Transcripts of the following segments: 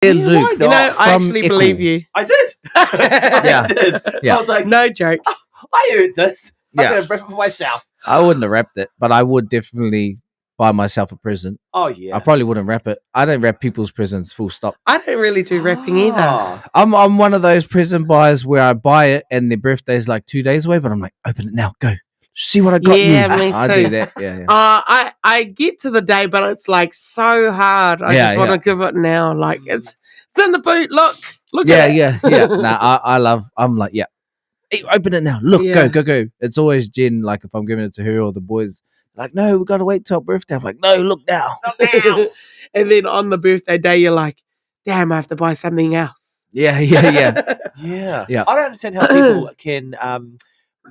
Yeah, Luke. You know, I actually believe you. I did. Yeah. I did. Yeah. I was like, No joke. I earned this. I'm Yeah. going to rip it for myself. I wouldn't have wrapped it, but I would definitely buy myself a present. Oh, yeah. I probably wouldn't wrap it. I don't wrap people's presents, full stop. I don't really do wrapping either. Ah. I'm one of those present buyers where I buy it and their birthday's like 2 days away, but I'm like, open it now, go. See what I got Yeah, you. me I too. do that. Yeah. I get to the day, but it's like so hard. I just want to give it now. Like it's in the boot. Look at it. Yeah. I'm like, yeah. Hey, open it now. Look, go. It's always Jen, like if I'm giving it to her or the boys, like, no, we gotta wait till our birthday. I'm like, no, look now. And then on the birthday day, you're like, damn, I have to buy something else. Yeah. Yeah. Yeah. I don't understand how people can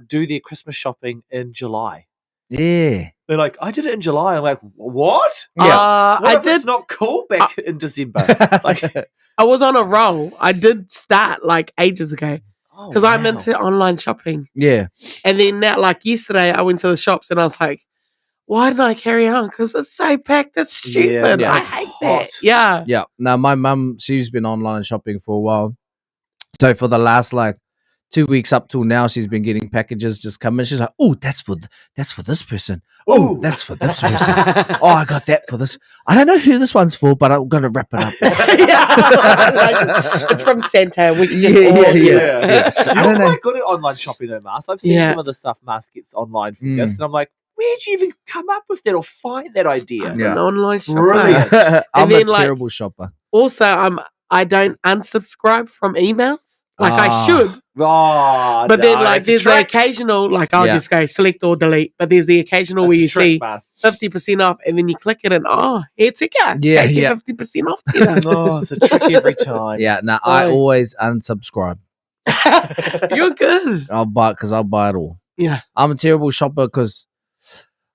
do their Christmas shopping in July. Yeah. They're like, I did it in July. I'm like, what? Yeah. What if it's not cool back in December? Like, I was on a roll. I did start like ages ago because I'm into online shopping. Yeah. And then now, like yesterday, I went to the shops and I was like, why didn't I carry on? Because it's so packed. It's stupid. Yeah. I hate that. Yeah. Yeah. Now my mum, she's been online shopping for a while. So for the last like 2 weeks up till now, she's been getting packages just coming. She's like, oh, that's for this person. Oh, that's for this person. Oh, I got that for this. I don't know who this one's for, but I'm gonna wrap it up. It's from Santa. We can just yeah. So, I You're don't know. quite good at online shopping though, Mars. I've seen some of the stuff Mars gets online for gifts, and I'm like, where'd you even come up with that or find that idea? An online shopper. Brilliant. I'm then, a like, terrible shopper. Also, I don't unsubscribe from emails. Like I should. Oh, But then like there's the occasional, like I'll just go select or delete. But there's the occasional where you see 50% off and then you click it and here ticker. Yeah. 50% off ticker. Oh, it's a trick every time. Yeah, no, I always unsubscribe. You're good. I'll buy it all. Yeah. I'm a terrible shopper because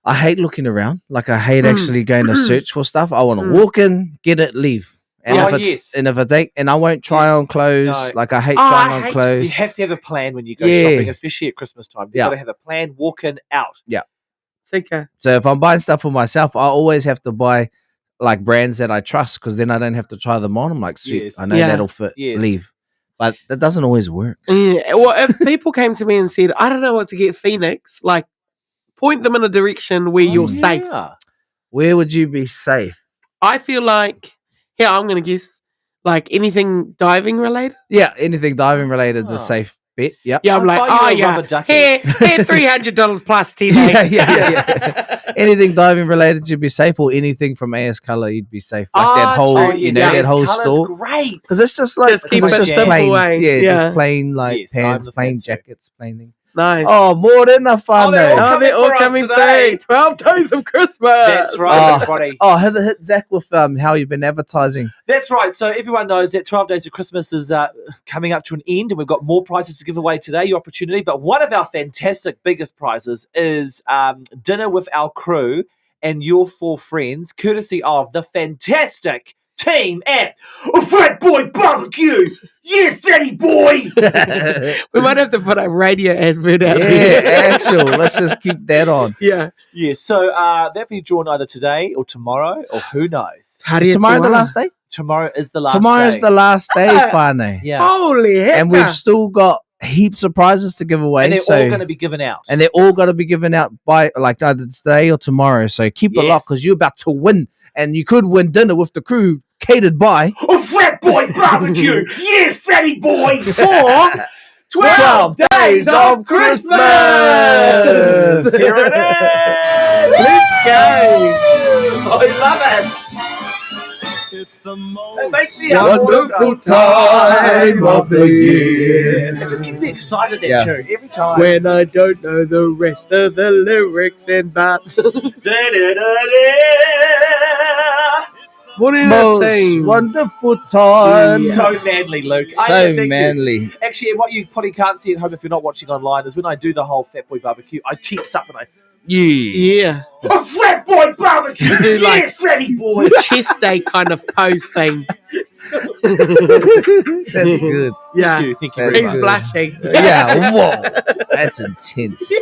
I hate looking around. Like I hate actually going to search for stuff. I want to walk in, get it, leave. And if I won't try on clothes. No. Like I hate trying on clothes. You have to have a plan when you go shopping, especially at Christmas time. You got to have a plan. Walk in, out. Yeah. Okay. So if I'm buying stuff for myself, I always have to buy like brands that I trust because then I don't have to try them on. I'm like, sweet, I know that'll fit. Leave. But that doesn't always work. Yeah. Well, if people came to me and said, I don't know what to get Phoenix, like point them in a direction where you're safe. Where would you be safe? I feel like, I'm going to guess, like anything diving related. Yeah, anything diving related is a safe bet. Yeah. Yeah, I'm like, here, $300 plus today. Yeah. Anything diving related, you'd be safe, or anything from AS Color, you'd be safe. Like that whole, that whole store. Great. Because it's just like, just keep it simple plain, just plain like pants, plain jackets, plain thing. Nice. Oh, more than a fun day. They're all coming through. 12 days of Christmas. That's right, everybody. Oh, hit Zach with how you've been advertising. That's right. So everyone knows that 12 Days of Christmas is coming up to an end, and we've got more prizes to give away today, your opportunity. But one of our fantastic biggest prizes is dinner with our crew and your 4 friends, courtesy of the fantastic team at Fat Boy Barbecue. Yeah, fatty boy. We might have to put a radio advert out there. Yeah, actual. Let's just keep that on. Yeah. Yeah, so that'll be drawn either today or tomorrow, or who knows. Is tomorrow the last day? Tomorrow is the last Tomorrow's day. the last day, Fane. Yeah. Holy heck. And we've still got heaps of prizes to give away. And they're all going to be given out. And they're all going to be given out by like either today or tomorrow. So keep it locked because you're about to win. And you could win dinner with the crew catered by Fat Boy Barbecue. Yeah, fatty boy. For 12 Days of Christmas. Here it is. Let's go. I love it. It's the most It makes me wonderful time of the year. It just gets me excited, that tune, every time. When I don't know the rest of the lyrics and that. What did I say? Wonderful time. So manly, Luke. So manly. Actually, what you probably can't see at home if you're not watching online is when I do the whole Fat Boy Barbecue, I tense up and I... Yeah. A Fat Boy Barbecue! You do like fatty boy! chest day kind of pose thing. That's good. Yeah. Thank you. That's He's good. blushing. Yeah, whoa. That's intense.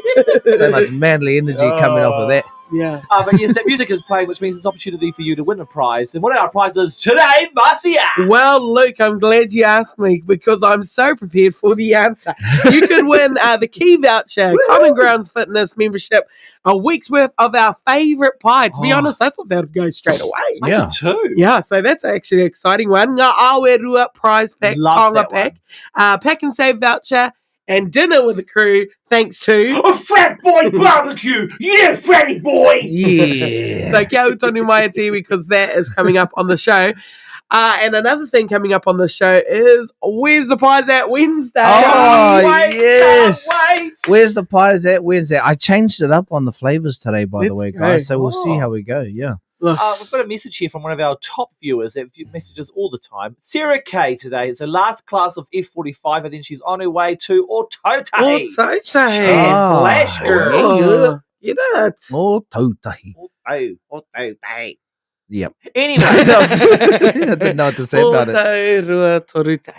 So much manly energy coming off of that. Yeah. But yes, that music is playing, which means it's an opportunity for you to win a prize. And what are our prizes today, Marcia? Well, Luke, I'm glad you asked me because I'm so prepared for the answer. You could win the key voucher, Common Grounds Fitness membership, a week's worth of our favourite pie. To be honest, I thought that would go straight away. I Yeah. did too. Yeah, so that's actually an exciting one. Ngā Awe Rua prize pack, Love Tonga that pack, pack and save voucher, and dinner with the crew, thanks to... A fat boy barbecue! Yeah, fatty boy! Yeah. So kia ora tonu mai te because that is coming up on the show. And another thing coming up on the show is Where's the Pies at Wednesday? Oh, Can't yes. wait. Where's the pies at Wednesday? I changed it up on the flavors today, by the Let's way, go. guys. So we'll see Oh. how we go. Yeah. Look, We've got a message here from one of our top viewers that messages all the time. Sarah K today. It's her last class of F45, and then she's on her way to Otautahi. oh, Yeah, Flash girl. Oh, you know, it's... Oh, tautahi. Otautahi. Yep. Anyway. I didn't know what to say about it. Rua torutai.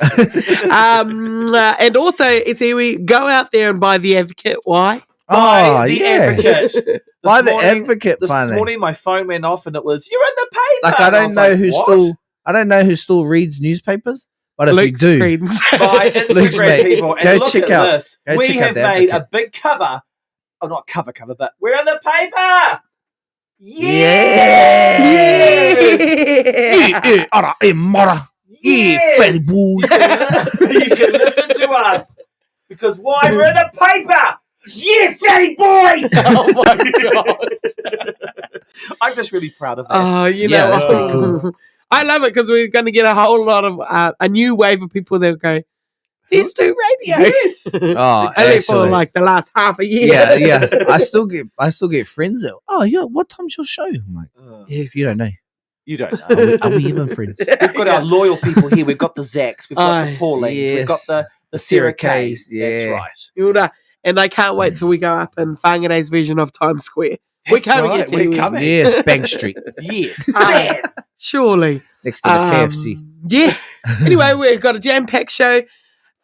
And also, it's here we go out there and buy The Advocate. Why? By Oh, the yeah. Advocate. By This the morning- Advocate, This funny. morning, my phone went off, and it was, "You're in the paper." Like, I And don't was know like, who "What?" still... I don't know who still reads newspapers, but if Luke you do... screens. By Luke's Instagram mate. people. And Go look check at out- this. go We check out have The made a Advocate. big cover. Oh, not cover, but we're in the paper. Yeah. Yeah. Ara E Mara. Yes. fatty boy. You can listen to us. Because why? We're in the paper. Yeah, fatty boy. Oh, my God. I'm just really proud of that. Oh, you Yeah, know, that's pretty cool. I love it because we're going to get a whole lot of a new wave of people that go, "Let's do radio." Yes. Oh, Only for actually. like the last half a year. Yeah, yeah. I still get friends that, oh yeah, what time's your show? I'm like, if you don't know, You don't are know. we even friends? We've got our loyal people here. We've got the Zacks. We've got Aye. the Paulines. We've got Yes. the Sarah K's. Yeah. That's right. Yoda. And I can't wait till we go up in Whangarei's version of Times Square. We're That's coming right, at we're you. coming. Yes, Bank Street Yeah. Ah, surely. next to the KFC. Yeah. Anyway, we've got a jam-packed show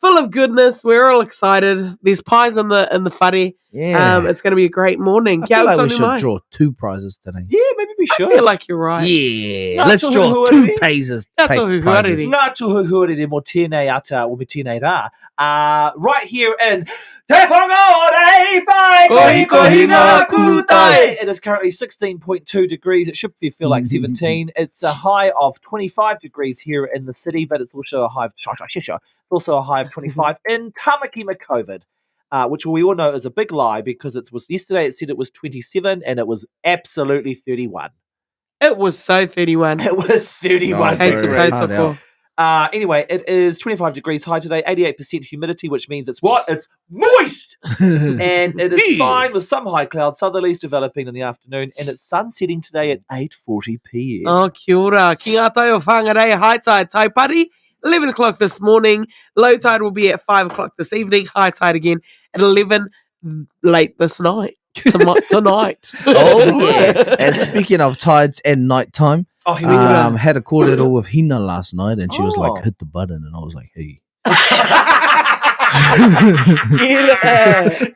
full of goodness. We're all excited. There's pies in the whare. Yeah, It's going to be a great morning. I feel Kia like ora we tonu should mai. draw 2 prizes today. Yeah, maybe we I should. feel like you're right. Yeah, Ngā let's tohu draw huarere. 2 prizes. Ngā tohu prizes. huarere. Ngā tohu huarere mō tēnei ata o me tēnei rā. Right here in Te Whangaore Pai Kohi, kohi ngā kūtai. It is currently 16.2 degrees. It should feel like 17. It's a high of 25 degrees here in the city, but it's also a high of 25 in Tamaki Makovid. Which we all know is a big lie because yesterday it said it was 27 and it was absolutely 31. It was so 31. It was 31 Oh, Hate bro. to degrees. say Hard so. Anyway, it is 25 degrees high today, 88% humidity, which means it's what? It's moist! And it is fine with some high clouds, southerlies developing in the afternoon, and it's sun setting today at 8:40 p.m. Oh, kia ora. Ki ngā tai o Whangarei, high tide taipari, 11 o'clock this morning. Low tide will be at 5 o'clock this evening. High tide again at 11 late this night. Tonight. Oh yeah. And speaking of tides and nighttime, Oh, here we go. had a cordial with Hina last night, and she was Oh. like, "Hit the button," and I was like, "Hey."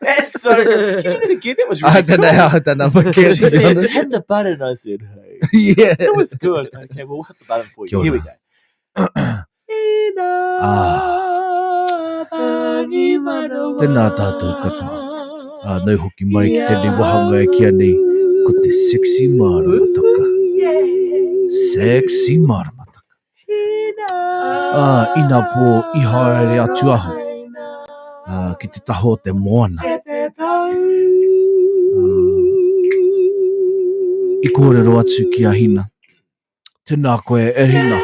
That's so good. Can you do that again? That was really I don't know how I don't know if I can. She To be said, honest. hit the button. I said, hey. Yeah. It was good. Okay, well, we'll hit the button for you. Kia Here we ora. go. Tēnā tātou katoa. Nau hoki mai ki tēnei wahanga e kia nei, ko te sexy maramataka. Sexy maramataka. Ina pō I haere atu aho. Ki te taho o te moana. I kōrero atu ki a Hina. Tēnā koe e Hina.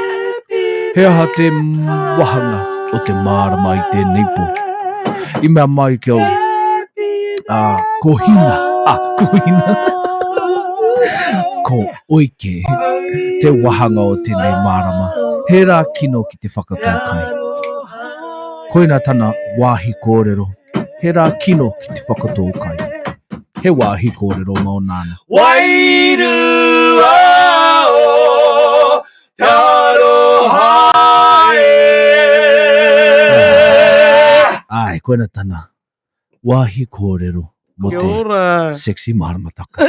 He aha te wahanga o te marama I tēnei pō. I mea mai ki au. Ko Hina. Ko Hina. Ko oike. Te wahanga o tēnei marama. He rā kino ki te whakatō kai. Koina tana wāhi kōrero. He rā kino ki te whakatō kai. He wāhi kōrero ngā o nāna. Wairu ao taro hae. Ai, koina tana wāhi kōrero mo Kia te ora. sexy maramataka.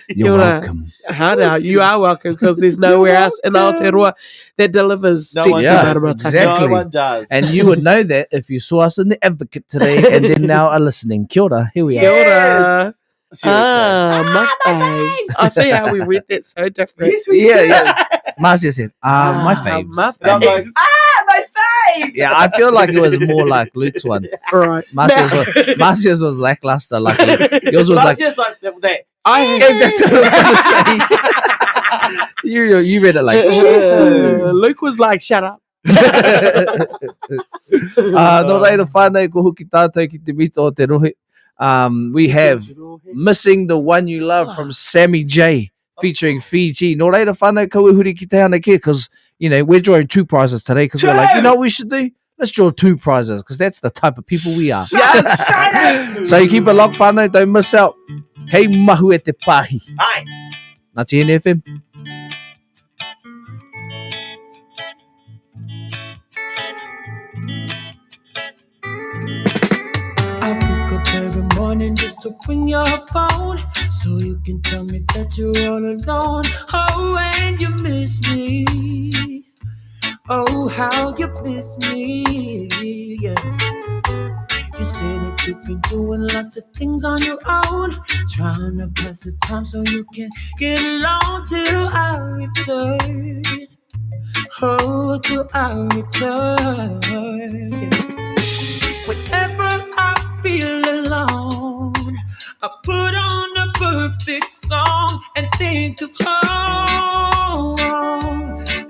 You're Kia ora. welcome. Hara, you are welcome because there's nowhere else in Aotearoa that delivers No sexy one Yeah, does. maramataka. exactly. No one does. And you would know that if you saw us in the Advocate today and then now are listening. Kia ora, here we Kia are. ora. Seriously. My faves. I see how we read that so different. Yes, we Yeah, did. yeah. Marcia said, my Ah, faves. my And I'm like, my faves. Yeah, I feel like it was more like Luke's one. Right. Marcia's was lackluster. Like yours was like. just like that. That's what I was gonna say. you read it like. Luke was like, shut up. No reira whānau ko hoki tātou ki te mita o te rohe. We have Missing the One You Love from Sammy J featuring Fiji. No reira whānau kaua huri ki te ana kia because, we're drawing 2 prizes today because we're like, you know what we should do? Let's draw 2 prizes because that's the type of people we are. Yes, So you keep it locked, whānau, don't miss out. Kei mahu e te pahi. Aye. Nā te NFM. I wake up every morning just to bring your phone so you can tell me that you're all alone. Oh, and you miss me. Oh, how you miss me. Yeah. You say that you've been doing lots of things on your own, trying to pass the time so you can get along till I return. Oh, till I return. Yeah. Whenever I feel alone, I put on the perfect song and think of home.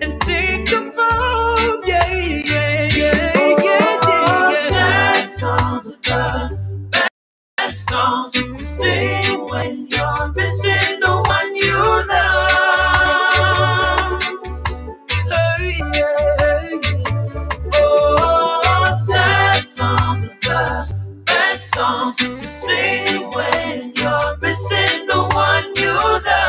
And think of home, yeah, yeah, yeah, yeah, yeah, yeah. Sad songs are the best songs to sing when you're missing the one you love. Hey, yeah, yeah. Oh, sad songs are the best songs to sing when you're missing the one you love.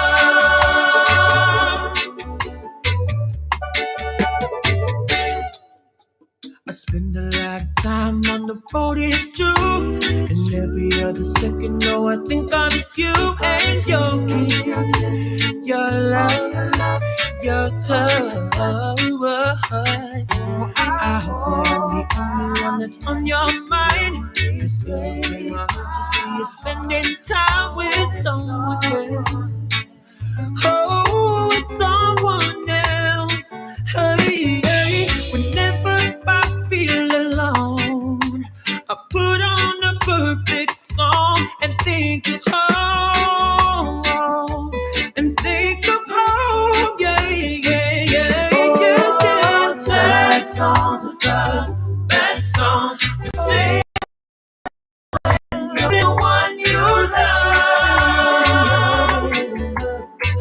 I spend a lot of time on the road, it's true. And every other second, no, I think I miss you and your kiss, your love, your touch. I hope that I'm the only one that's on your mind. Cause every day I hope to see you spending time with someone else. Oh, with someone else. Hey, hey. Whenever I feel alone, I put on a perfect song and think of home. And think of home, yeah, yeah, yeah, yeah, yeah. Sad songs are the best songs to sing. The one you love.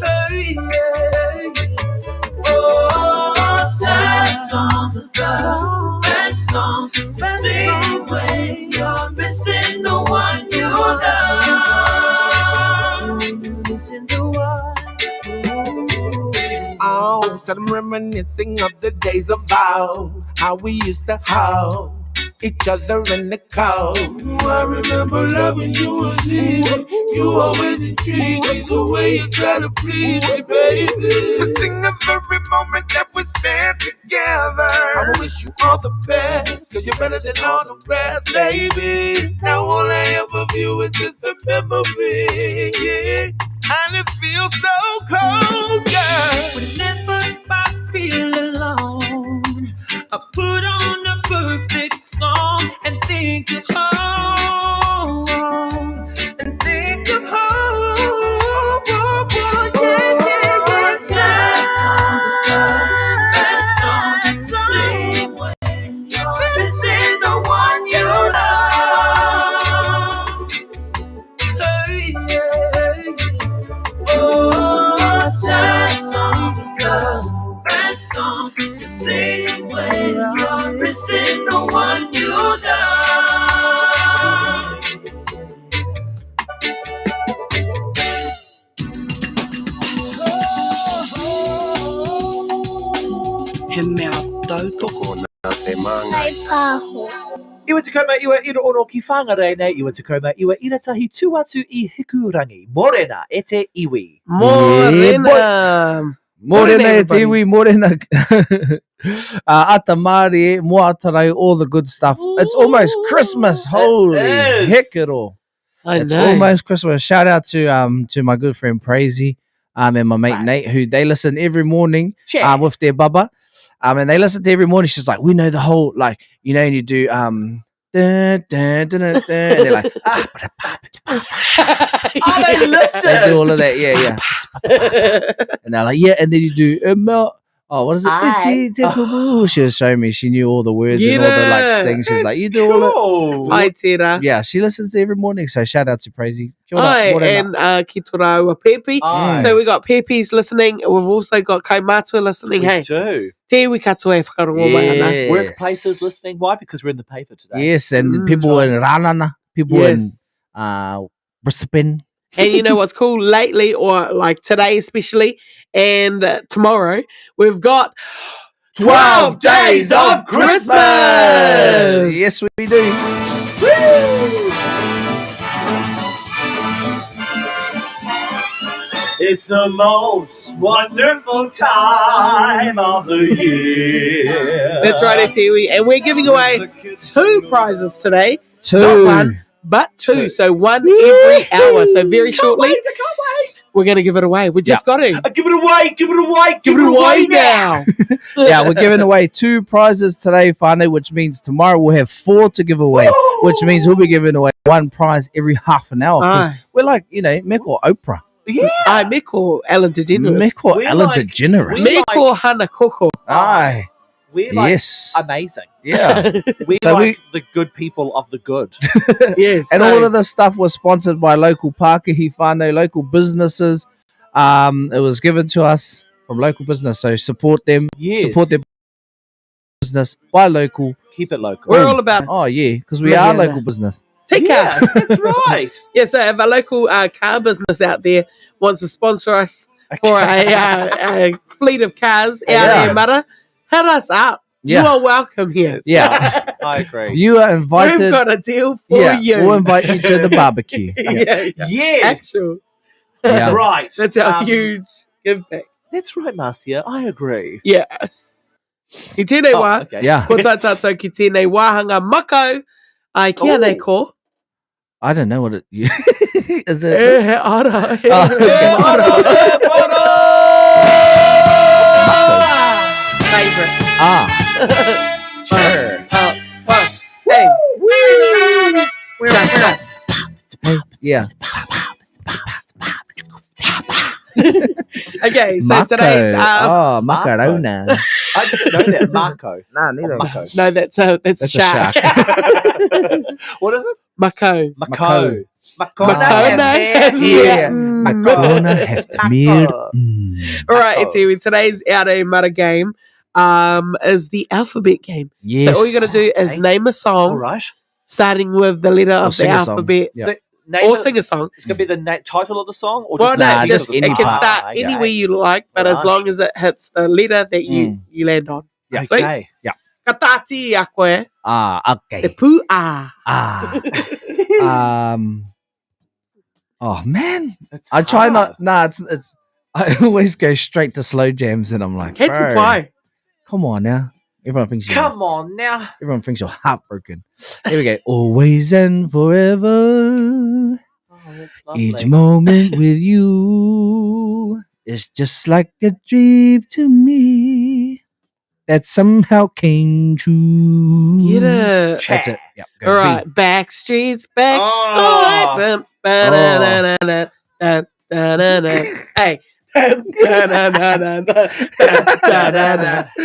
Hey, yeah. Oh, sad songs are the best songs to sing when you're missing the one you love. Missing the one. Oh, so I'm reminiscing of the days of old, how we used to hold each other in the cold. I remember loving you was easy. You always intrigue me the way you try to please me, baby. I sing of every moment that we spent together. I wish you all the best, cause you're better than all the rest, baby. Now all I ever view is just a memory, yeah. And it feels so cold, yeah. Whenever I feel alone, I put on a perfect song and think of home. And think of home. Yeah, yeah, yeah. Sad songs to sing when you're missing the one you love. Hey, yeah, yeah. Oh, sad songs are the best songs to sing when you're missing the one you love. He mea tau toko nā te manga. Mai pāho. Iwa te kaumā iwa ira ono ki whangarei nei. Iwa te kaumā iwa ira tahi tūatu I hikurangi. Morena e te iwi. Morena. Morena e te everybody. iwi, morena. Ata Māori, mo atarai, all the good stuff. It's almost Christmas. Holy is. heck it all. I It's know. almost Christmas. Shout out to my good friend Praisey and my mate Right. Nate, who they listen every morning Check. with their bubba. And they listen to every morning. She's like, we know the whole, like, you know, and you do dun, dun, dun, dun, dun, and they're like, Oh, they listen. they do all of that, yeah. And they're like, yeah, and then you do what is it? Aye. She was showing me, she knew all the words and all the like Yeah. things. She's like, you do all that. Cool. Ai tērā. Yeah, she listens to every morning. So shout out to Praisey. Kia ora, Ai, morena. and ki tō rāua Pepe. Aye. So we got Pepe's listening. We've also got Kaumātua listening. We Hey, do. te iwi katoa e whakarongo mai ana. Yes. Workplaces listening. Why? Because we're in the paper today. Yes, and Mm, people in Ranana, people Yes. in Brisbane. And you know what's cool lately, or like today especially, and tomorrow, we've got 12 days of Christmas! Yes, we do. It's the most wonderful time of the year. That's right, Tiwi. And we're giving away 2 prizes today. Two. Not one, but 2. So 1 every hour. So very shortly, I can't wait. we're going to give it away. We just got to. Give it away, give it away, Give it away now. Yeah, we're giving away 2 prizes today, Fane, which means tomorrow we'll have 4 to give away, which means we'll be giving away 1 prize every half an hour. 'Cause Aye. we're like, you know, Mick or Oprah. Yeah. Ai, Mick or Ellen DeGeneres. Mick or We're Ellen like- DeGeneres. we- Mick or Hannah Koko. Aye. We're like Yes. amazing. Yeah. We're So like the good people of the good. Yes. And so- all of this stuff was sponsored by local Pākehī whānau, local businesses. It was given to us from local business. So support them. Yes. Support their business. Buy local. Keep it local. We're all about Oh, yeah. Because we Yeah. are local business. take Yeah, care. that's right. Yeah, so if a local car business out there wants to sponsor us for a fleet of cars out Yeah. E Mara, hit us up. Yeah. You are welcome here. Yeah. I agree. You are We've invited. got a deal for Yeah. you. We'll invite you to the barbecue. yeah. Yes. Actual. Yeah. Right. That's our huge give back. That's right, Marcia. I agree. Yes. I tēnei Oh, wā. okay. Yeah. Ko tātou ki tēnei wāhanga mako. Ai kia Ooh. nei ko. I don't know what it is. It? E he ara. E Oh, he okay. Favorite. Sure. Hey. Yeah. Okay, so Mako. today's macarona. I didn't know that. Marco. Nah, neither. Mako. no, that's a That's a shark. What is it? Mako. Mako. Makona. Yeah. Mm. Macarona have to meet. All right, Etiwi, today's Ara E Mara game is the alphabet game. Yes. So all you got to do is Okay. name a song All right. starting with the letter of the sing a song. alphabet. Yeah. So, name Or it- sing a song. It's going to be the title of the song? Or Well, just no, Nah, the just just it any can part. start okay. anywhere you like, but as Right. long as it hits the letter that you land on. Yeah. Sweet. Okay. Katati a koe, Okay. te pu a. Oh man, It's I try hard. not. Nah, it's. I always go straight to slow jams, and I'm like, Kei te bro, pai. come on now. Everyone thinks Come on now. Everyone thinks you're heartbroken. Here we go. Always and forever. Oh, that's Each lovely. moment with you is just like a dream to me that somehow came true. Get it. That's it. Yep. Go All B. right, back streets back. Oh. Bum, ba-da-da-da-da, da-da-da-da. Hey. Da-da-da-da-da,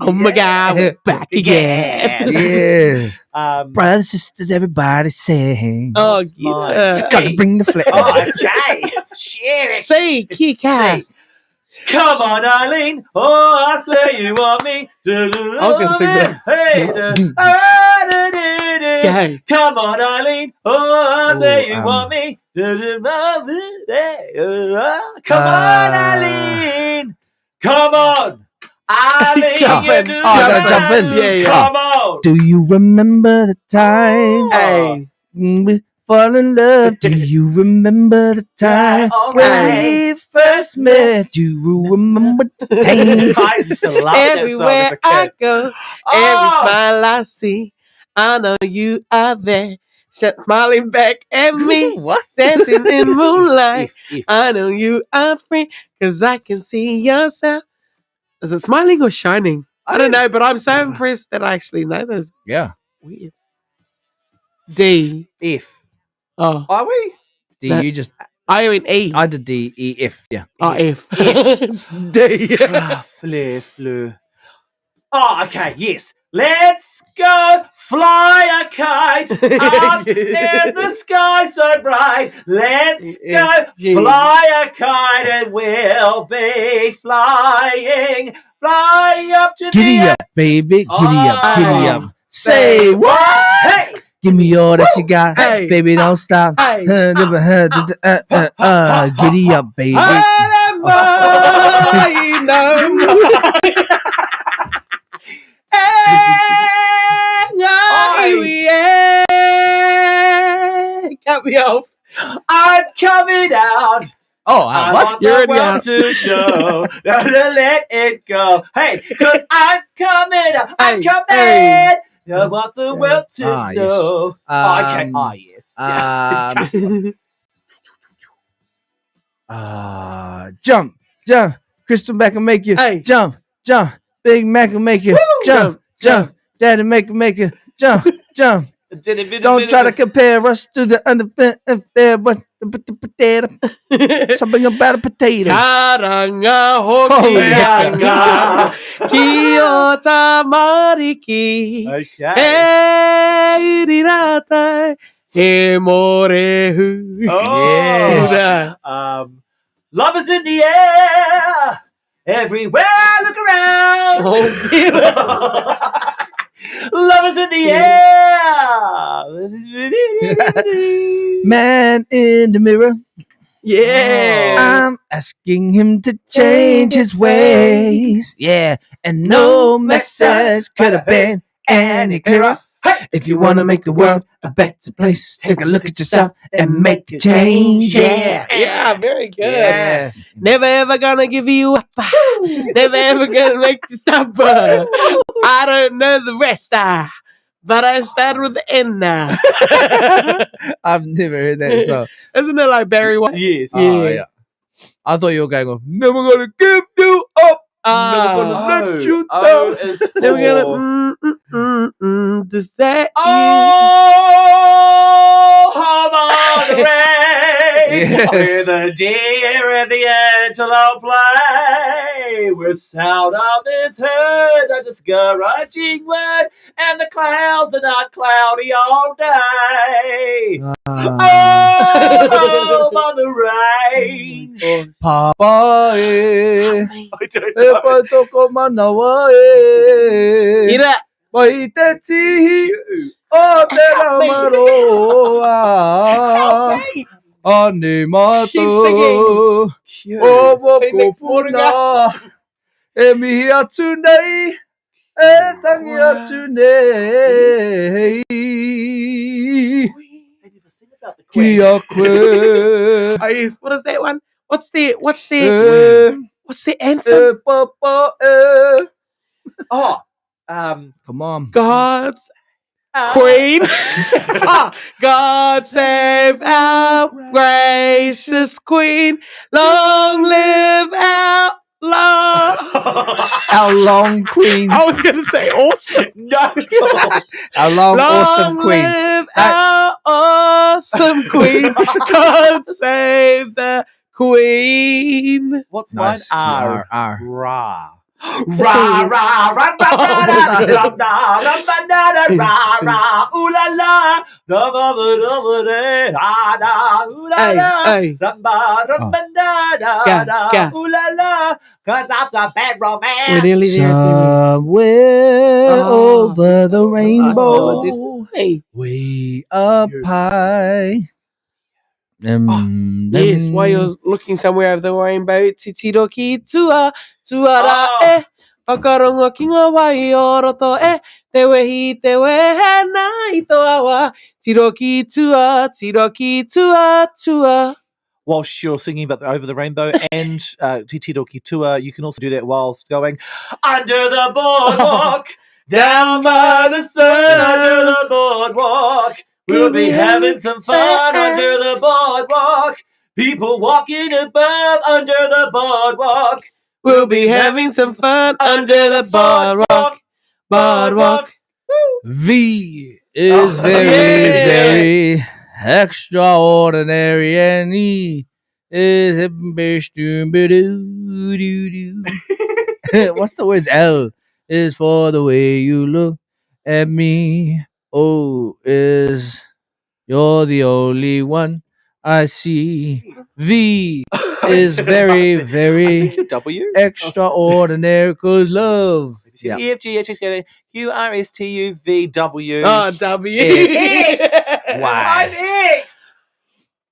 oh my God, we're back again. Yes. Um, Brothers, sisters, everybody sing. Oh, What's mine? yeah. Gotta bring the flag. oh, okay. Share it. Say, Kika. Come on, Eileen. Oh, I swear you want me. I was gonna sing that. Hey, Okay. come on, Eileen. Oh, I swear you Ooh, want me. Come on, Eileen. Come on. Eileen. Jump you in. do Oh, I gotta the jump in. right. Yeah, yeah. Come on. Do you remember the time Hey. we fall in love? Do you remember the time when we first met? Do you remember the time? I used to love Everywhere that song as a I kid. go, every Oh! smile I see, I know you are there. Smiling back at me, What? dancing in moonlight. If. I know you are free, cause I can see yourself. Is it smiling or shining? I don't know, but I'm so impressed that I actually know this. Yeah. Weird. D. If. Oh, Are we? D, No. you just. I went E. I did D, E, F. Yeah. Oh, F. D. Flu. Oh, okay, yes. Let's go fly a kite up in the sky so bright. Let's go fly a kite and we'll be flying up to Giddy the up, baby. Giddy up, giddy Oh. up. Say what? Hey! Give me all that you got, Hey. baby. Don't stop. Hey. Giddy up, baby. Cut me off. I'm coming out. Oh, I what? want You're the already world out. to know. Not to let it go. Hey, because I'm coming out. I'm Hey, coming. hey. I want the world to Yes. know. Okay. Yes. Jump. Crystal Mac will make you Hey. jump. Big Mac will make you jump. Daddy make you jump. Don't try to compare us to the unfair, but the potato. Something about a potato. Karanga Oh, hokianga Kiyota mariki Okay. Erirata Emorehu. Yes. Love is in the air. Everywhere I look around. Love is in the air. Man in the mirror. Yeah. I'm asking him to change his ways. Yeah, and no message could have been any clearer. If you want to make the world a better place, take a look at yourself and make a change. Yeah. Yeah, very good. Yes. Never ever gonna give you up. Never ever gonna make you stop. I don't know the rest. But I start with the N now. I've never heard that song. Isn't it like Barry White? Yes. Oh, yeah. I thought you were going on, never gonna give you up. Never gonna let you down. Never gonna to say Oh, home on the range, Yes. with the deer and the antelope play, with sound of his heard a discouraging word, and the clouds are not cloudy all day. Oh, home on the range. Papa, eh. I don't know. Epa toko manawa, eh. Ira. Maiteti, o te ramaroa. Ane mato, o woko puna. E mihi atu nei, e tangi atu nei. Kia koe. What is that one? What's the anthem? E papa, e. Oh, Come on. God's Queen. God save our gracious Queen. Long live our long. Our long queen. I was gonna say awesome. no. Our long, awesome queen. Live our awesome Queen. God save the Queen. What's Nice. mine? R. Ra. Ra ra ra ra ra ra ra ra ra ra ra ooh la la da ba da da da ooh la la Hey, da ba da da ooh la la, 'cause I've got bad romance. we're nearly there. Somewhere over the rainbow, Hey. way up high. Yes, while you're looking somewhere over the rainbow, titiroki tua, tuara e, Whakarongo ki ngā wai o roto e, te wehi nai toa. Tiroki tua. Whilst you're singing about the Over the Rainbow and Titiroki Tua, you can also do that whilst going under the boardwalk, down by the sun, under the boardwalk. We'll be having some fun under the boardwalk. People walking above under the boardwalk. We'll be having some fun under the boardwalk. V is Oh, very, yeah. very extraordinary, and E is what's the words? L is for the way you look at me. O is you're the only one I see. V is very, I think very you're W. extraordinary, cause love. Yeah. E, F, G, H, I, J, K, Q, R, S, T, U, V, W. Oh, W. X. Why? I'm X.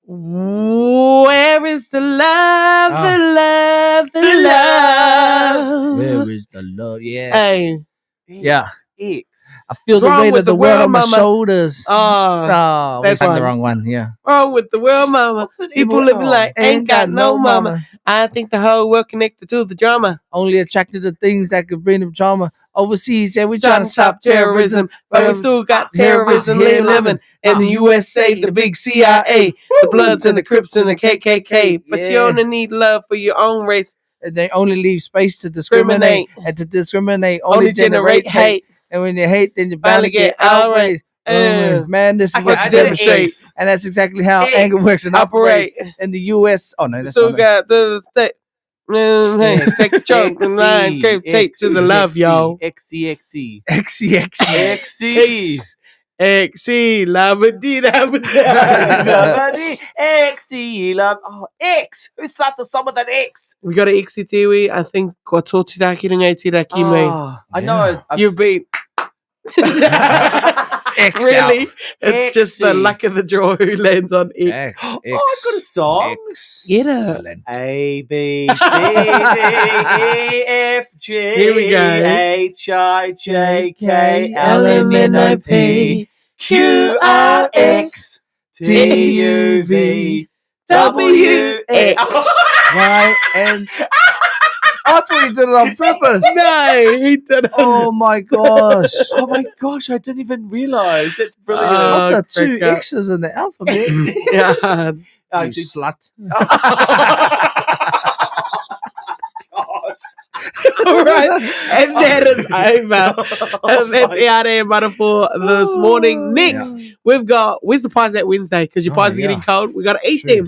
Where is the love, Ah. the love, the love? Where is the love? Yes. Hey. Yeah. X. I feel the Wrong weight with of the the world world, on my mama. shoulders. Oh, Oh, we that's sang the one. wrong one. Yeah. wrong with the world, mama. What's an People X living song? like ain't got no mama. I think the whole world connected to the drama. Only attracted to things that could bring them trauma. Overseas, yeah, we're Trying trying to stop terrorism. but we still got terrorism here living in the USA, the big CIA, the Bloods and the Crips and the KKK. But you Yeah. only need love for your own race. And they only leave space to discriminate. And to discriminate only generate generates hate. And when you hate, then you Finally finally get get outraged. outraged. Man, this is Okay, what I you did an demonstrate. X. And that's exactly how X. anger works and Operate. operates in the US. Oh, no, We that's still not got the hey, take the choke and line, give take to the love, y'all. XE. XCX. XE. XC, labadi XE. Love. Oh, X. Who starts a song with an X? We got an XC tiwi. I think kwa tō tiraki ringa tiraki me. Oh, I know. You've been X'd really. out. It's just the XC. luck of the draw who lands on X. X. Oh, I've got a song. Get it. Excellent. A, B, C, D, E, F, G, Here we go. H, I, J, K, L, L, M, M, N, N, O, O, P, P, Q, R, S, T, U, V, W, X. Y, and I thought you did it on purpose. No, he didn't. Oh my gosh. Oh my gosh, I didn't even realize. That's brilliant. Not the two crack up. X's in the alphabet. Yeah. Oh, You dude. slut. God. All right. And that is over. And that's Ara E Mara for this morning. Next, we've got, where's the pies at Wednesday? Because your Oh, pies are yeah. getting cold. We got to eat True. them.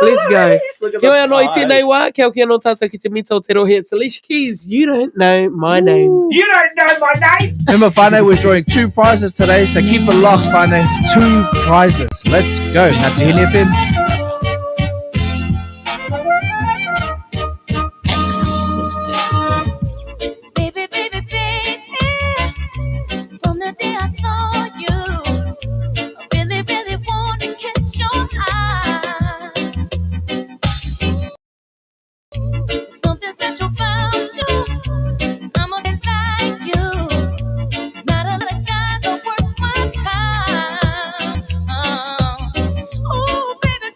Let's go. Look at Kia ora the noi pies. tēnei wā, kia ora no tātou ki te mito te rohe. It's Alicia Keys. You don't know my name. You don't know my name. Remember, Fane, we're drawing 2 prizes today, so keep it locked, Fane. 2 prizes. Let's go. Hatihini FM. Baby, baby, baby, from the day I saw you, I really, really want to catch your eye. Something special about you, I'm gonna like you. It's not a lot of guys are worth my time. Oh, baby,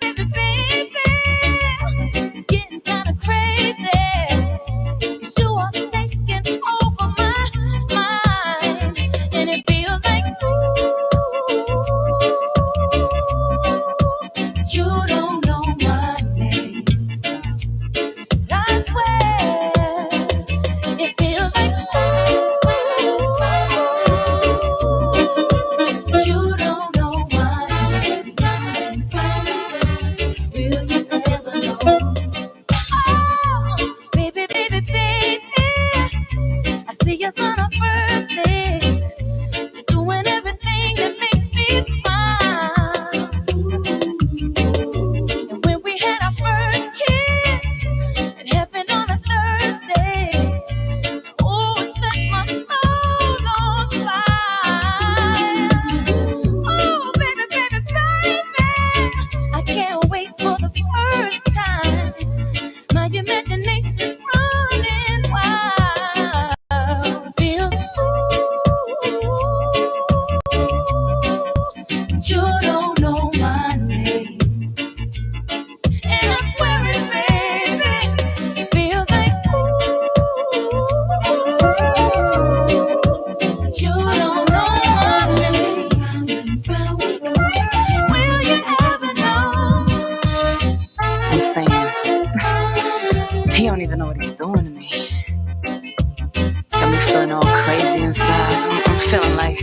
inside. I'm feeling like.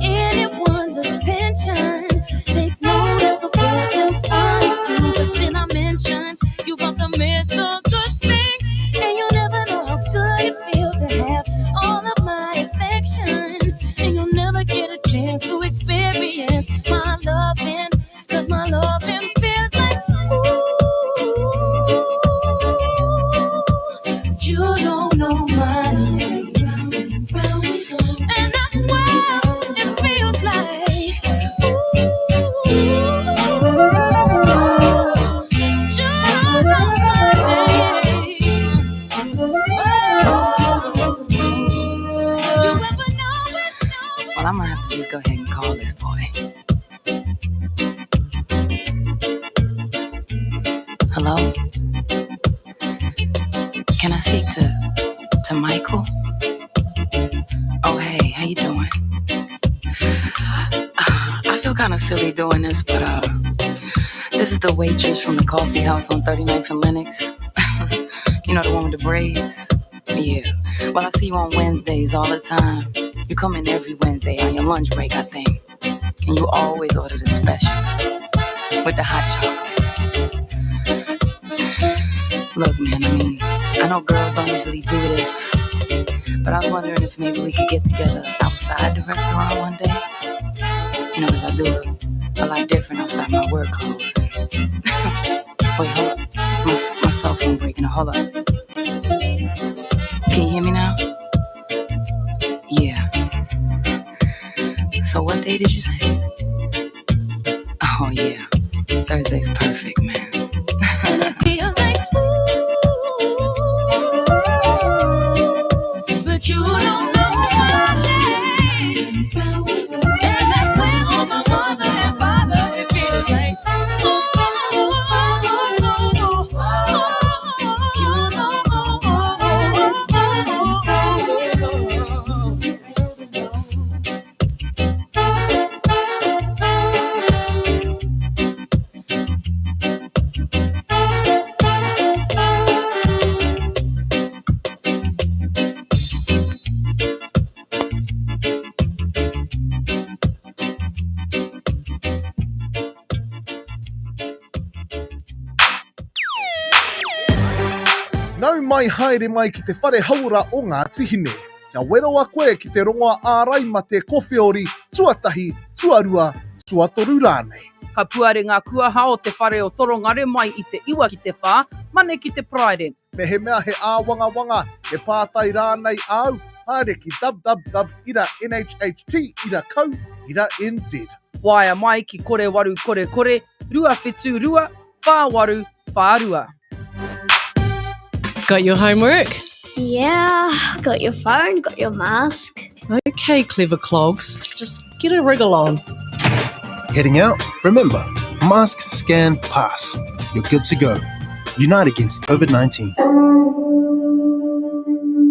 Anyone's attention. Take notice of what you find. Cause did I mention you about to miss a good thing? And you never know how good it feels to have all of my affection. And you'll never get a chance to experience my loving. Cause my loving feels like ooh. You don't know my name. And I swear it feels like ooh. You don't know my name. You ever know it? Well, I'm gonna have to just go ahead and call this boy. Hello? Can I speak to Michael? Oh, hey, how you doing? I feel kind of silly doing this, but this is the waitress from the coffee house on 39th and Lenox. You know, the one with the braids? Yeah. Well, I see you on Wednesdays all the time. You come in every Wednesday on your lunch break, I think. And you always order the special with the hot chocolate. Look, man, I mean, I know girls don't usually do this, but I was wondering if maybe we could get together outside the restaurant one day. You know, 'cause I do look a lot different outside my work clothes. Wait, hold up. My cell phone breaking. Hold up. Can you hear me now? Yeah. So what day did you say? Oh, yeah. Thursday's perfect, man. And it feels like but you don't know my name. And that's where all my mother and father, it feels like Nau mai haere mai ki te whare haura o ngā tihine. Kia wero a koe ki te rongoa ārai ma te kowhiori, tuatahi, tuarua, tuatoru rānei. Ka puare ngā kuaha o te whare o Torongare mai i te iwa ki te whā, mane ki te praere. Me he mea he āwanga e pātai rānei au, haere ki www.nhht.co.nz. Waia mai ki kore waru kore kore, rua whetū rua, whā waru, whā rua. Got your homework? Yeah, got your phone, got your mask. Okay, clever clogs. Just get a wriggle on. Heading out? Remember, mask, scan, pass. You're good to go. Unite against COVID-19.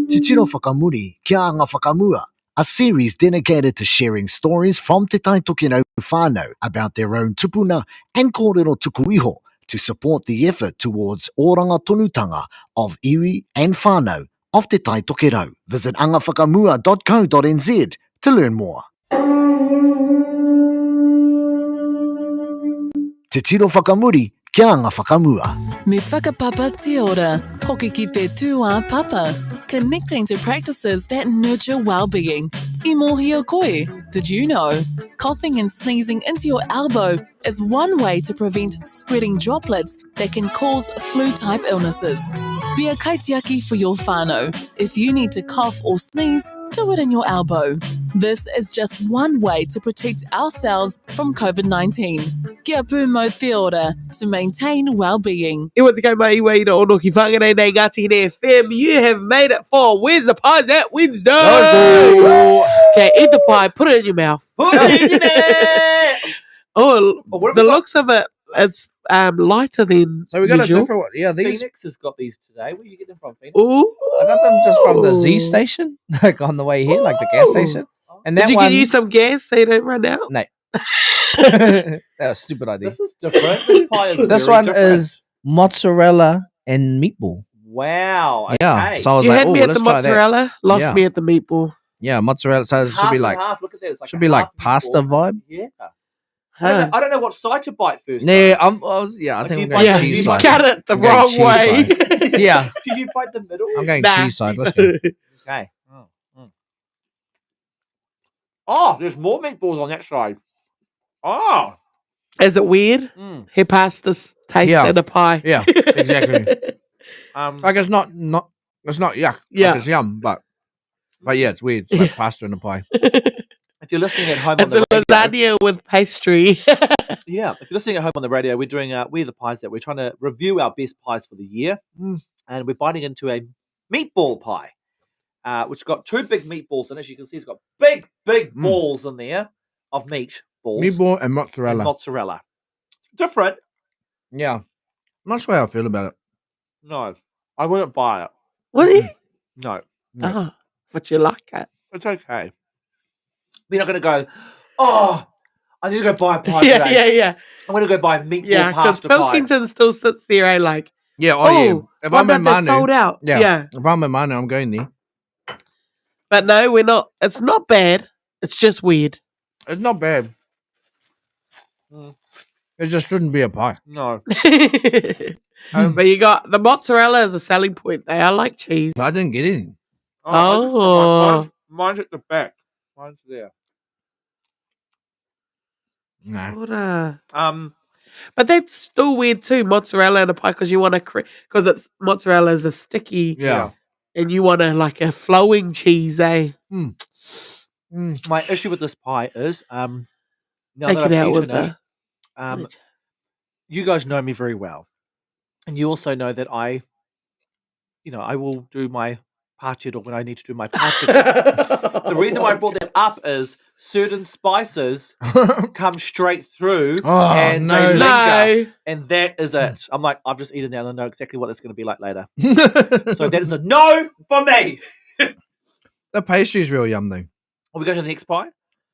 Te tino whakamuri kia ngā whakamua, a series dedicated to sharing stories from Te Tai Tokeno whānau about their own tupuna and kōrero tuku iho to support the effort towards oranga tonutanga of iwi and whānau of Te Tai Tokero. Visit angawhakamua.co.nz to learn more. Te tino whakamuri kia ngā whakamua. Me whakapapa te ora, hoki ki te tūā papa, connecting to practices that nurture well-being. I mohi o koe, did you know? Coughing and sneezing into your elbow is one way to prevent spreading droplets that can cause flu-type illnesses. Be a kaitiaki for your whānau. If you need to cough or sneeze, do it in your elbow. This is just one way to protect ourselves from COVID-19. Kia pū mo te ora to maintain well-being. E wata kai mai iwa ira ono ki whangarei nei Ngāti Hine FM. You have made it for Where's the Pies at Wednesday? Okay, eat the pie, put it in your mouth. Put it in your mouth! Oh, the looks of it, it's lighter than So we got usual. a different one. Yeah, these. Phoenix has got these today. Where did you get them from, Phoenix? Ooh. I got them just from the Z station, like on the way here, like the gas station. And that Did you one, get you some gas so you don't run out? No. That was a stupid idea. This is different. This pie is This very one different. is mozzarella and meatball. Wow. Okay. Yeah. So I was You like, had oh, me at let's the try that. mozzarella, lost Yeah. me at the meatball. Yeah, mozzarella. So it should be like half. Look at that. It's like should be like half pasta meatball. vibe. Yeah. Huh. I don't know what side to bite first. Yeah, though. I Like, think do I'm you going bite- Yeah, cheese you side. cut it the I'm going wrong cheese way. side. Yeah, Did you bite the middle? I'm going Nah. cheese side. Let's go. Okay. Oh, there's more meatballs on that side. Oh. Is it weird? Mm. He passed this taste Yeah. in a pie. Yeah, exactly. Like it's not it's not yuck. Yeah. Like it's yum, but yeah, it's weird. It's like pasta in a pie. if you're listening at home on It's the a radio, lasagna with pastry. yeah, if you're listening at home on the radio, we're doing We're the Pies that we're trying to review our best pies for the year, and we're biting into a meatball pie, which got 2 big meatballs in it. As you can see, it's got big balls in there of meat balls, Meatball and mozzarella. and mozzarella. It's different. Yeah, I'm not sure how I feel about it. No, I wouldn't buy it. What? No, Oh, but you like it. it's okay. We're not going to go. Oh, I need to go buy a pie Yeah, today. yeah. I'm going to go buy meatball Yeah, because pasta pie. Pilkington still sits there, like, Yeah, oh, yeah. If what I'm in about that sold Manu, out? Yeah. If I'm in Manu, I'm going there. But no, we're not. It's not bad. It's just weird. It's not bad. It just shouldn't be a pie. No. But you got the mozzarella as a selling point there. I like cheese. But I didn't get any. Oh. Mine's at the back. Mine's there. Nah. What but that's still weird too, mozzarella in a pie, because you want to because it's mozzarella is a sticky, Yeah. and you want like a flowing cheese, eh? My issue with this pie is now Take that it I've out with eaten it, you guys know me very well, and you also know that I will do my pātira when I need to do my pātira. The reason why I brought that up is certain spices come straight through and they linger, and that is it. I'm like, I've just eaten that and I know exactly what that's going to be like later. So that is a no for me. The pastry's real yum though. Will we go to the next pie?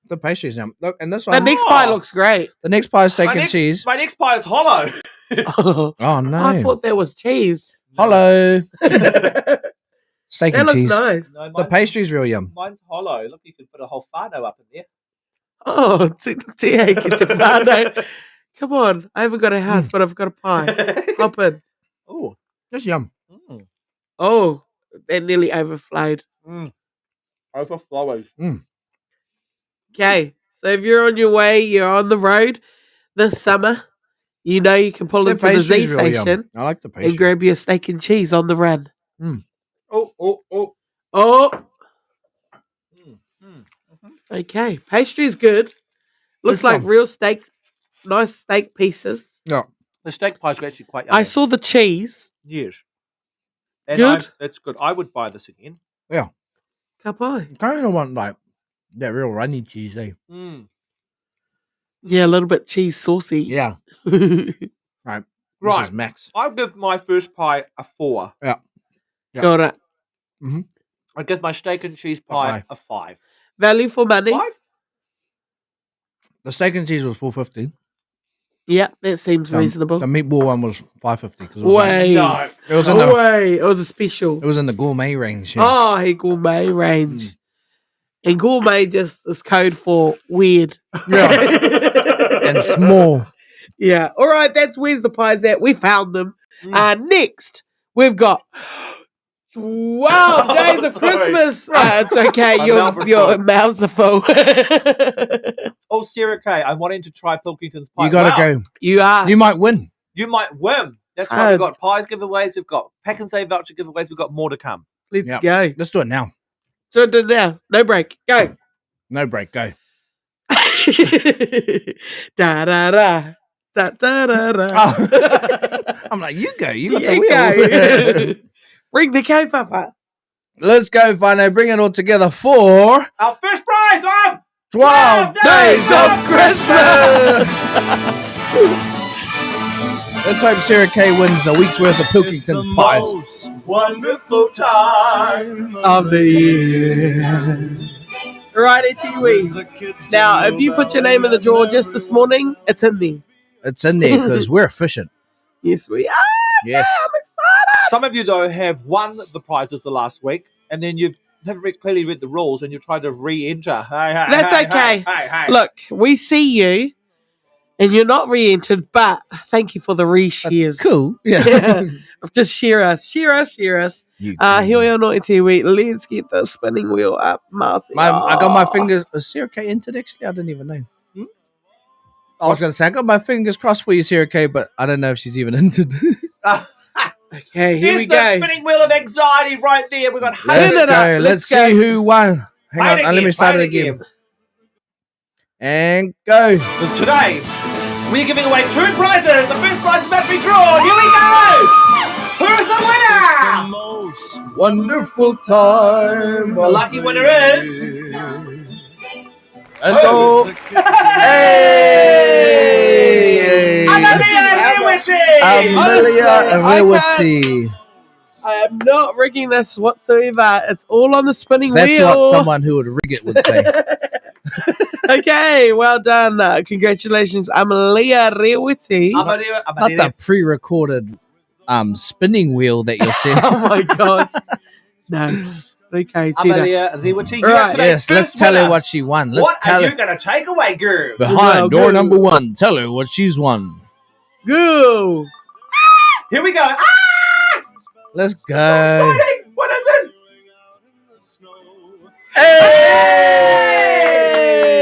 The pastry's yum. Look, and this The one. next pie looks great. The next pie is steak My and next- cheese. My next pie is hollow. Oh no! I thought that was cheese. Hello. Steak That and looks cheese. nice. No, The pastry's real yum. Mine's hollow. Look, you can put a whole whānau up in there. Oh, come on. I haven't got a house, but I've got a pie. Hop in. Oh, That's yum. Oh, that nearly overflowed. overflowing. Okay, so if you're on your way, you're on the road this summer, you know you can pull The into the Z pastry's real yum. station I like the pastry. and grab your steak and cheese on the run. Oh. Oh, okay. Pastry's good. Looks It's like yum. real steak, nice steak pieces. Yeah. The steak pie's actually quite yummy. I saw the cheese. Yes. And Good? that's good. I would buy this again. Yeah. Kapai. Kind of want like that real runny cheese, eh? Yeah, a little bit cheese saucy. Yeah. Right. This Right. is Max. I'd give my first pie a 4. Yeah. Yeah. Got it. I'd give my steak and cheese pie a 5. Value for money. 5? The steak and cheese was $4.50. Yeah, that seems reasonable. The meatball one was $5.50 because Way. it was in the Way. It was a special. it was in the gourmet range. Yeah. Oh, he gourmet range. And gourmet just is code for weird. And small. Yeah. All right, that's where's the pies at. We found them. Next, we've got 12 days of sorry. Christmas. It's okay. My Your mouth is full. mouths are full. Oh, Sarah Kay, I'm wanting to try Pilkington's pie. You gotta Wow. go. You are. You might win. You might win. That's right. We've got pies giveaways. We've got pack and save voucher giveaways. We've got more to come. Let's Yep. go. Let's do it now. So do it now. No break. Go. No break. Go. Da da da. Da da da da. I'm like, you go. You got You the wheel. go. Ring the K-Papa. Let's go, Vino. Bring it all together for Our first prize of 12 days of Christmas. Let's hope Sarah Kay wins a week's worth of Pilkington's pies. Wonderful time Of the year. Righty, Tiwi. Now, if you put your name in the drawer just this morning, it's in there. It's in there because we're efficient. Yes, we are. Yes. I'm excited. Some of you, though, have won the prizes the last week, and then you haven't clearly read the rules, and you tried to re-enter. That's okay. Look, we see you, and you're not re-entered, but thank you for the re-shares. Cool. Yeah. Just share us. Here no Tiwi. Let's get the spinning wheel up, Marcy. I got my fingers. Is Sarah K entered actually? I didn't even know. I was going to say, I got my fingers crossed for you, Sarah K, but I don't know if she's even entered. Okay, here we Here's the go. spinning wheel of anxiety right there. We've got Let's hundreds. go. Let's see who won. Hang on, let me start it Play again. And go. Because today, we're giving away 2 prizes. The first prize is about to be drawn. Here we go. Who's the winner? Most wonderful time. The lucky winner is... Let's go. Hey! Amelia Rewati. I am not rigging this whatsoever. It's all on the spinning That's wheel. what someone who would rig it would say. Okay, well done. Congratulations, Amelia Rewati. Not the pre-recorded spinning wheel that you're saying. Oh my gosh. No. Okay, Amelia Rewati. Right. Yes, let's tell her what she won. Let's What tell are her. you going to take away, girl? Behind door number 1, tell her what she's won. Go. Here we go. Ah! Let's go. So exciting. What is it? Hey!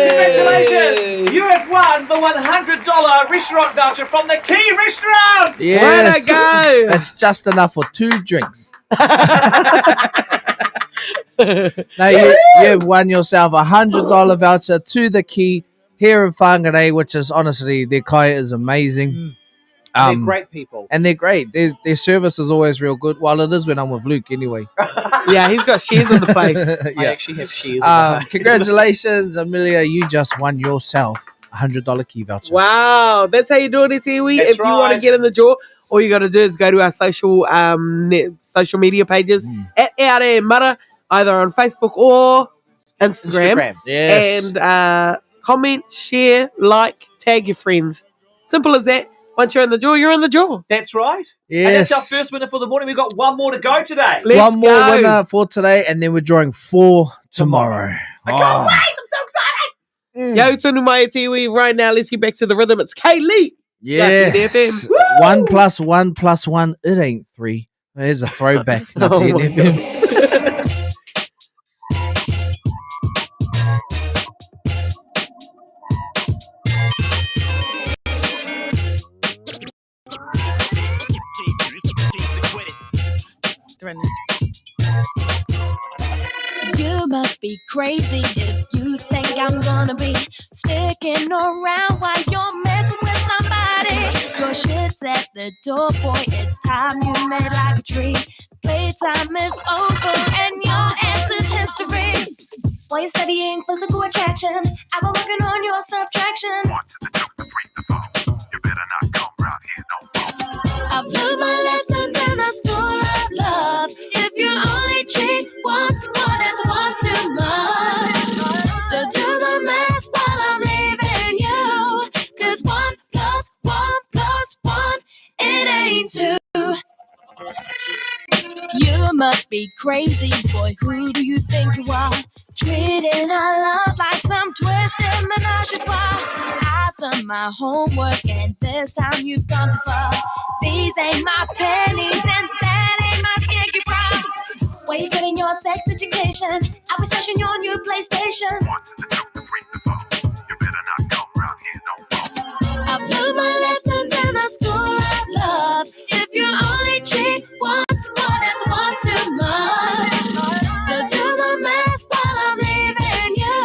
Congratulations. You have won the $100 restaurant voucher from the Key Restaurant. Yes. Way to go. That's just enough for 2 drinks. Now you have won yourself a $100 voucher to the Key here in Wenerei, which is honestly, their kaya is amazing. They're great people. And they're great. Their service is always real good. Well, it is when I'm with Luke anyway. Yeah, he's got shares in the place. I actually have shares. Congratulations, Amelia. You just won yourself a $100 Key voucher. Wow, that's how you do it, Tiwi. That's If you want to right. get in the draw, all you got to do is go to our social media pages at Ara E Mara, either on Facebook or Instagram. Yes. And comment, share, like, tag your friends. Simple as that. Once you're in the draw, you're in the draw. That's right. Yes. And that's our first winner for the morning. We've got 1 more to go today. Let's One more go. winner for today, and then we're drawing 4 tomorrow. I can't wait. I'm so excited. Yo, tunu mai Tiwi. Right now, let's get back to the rhythm. It's Kaylee. Yes. FM. 1 + 1 + 1, it ain't 3. There's a throwback. That's Oh it, my FM. You must be crazy if you think I'm gonna be sticking around while you're messing with somebody. Your shit's at the door, boy. It's time you made like a tree. Playtime is over and your ass is history. While you're studying physical attraction, I've been working on your subtraction. I've learned my lessons in the school of love. If you only cheat once more, that's once too much. So do the math while I'm leaving you. 'Cause 1 + 1 + 1, it ain't 2. You must be crazy, boy. Who do you think you are? Treating our love like some twisted menage a trois. I've done my homework, and this time you've gone too far. These ain't my pennies, and that ain't my skanky bra. Where you getting your sex education? I was searching your new PlayStation. I've learned my lessons in the school of love. If you only cheat once more, that's once too much. So do the math while I'm leaving you.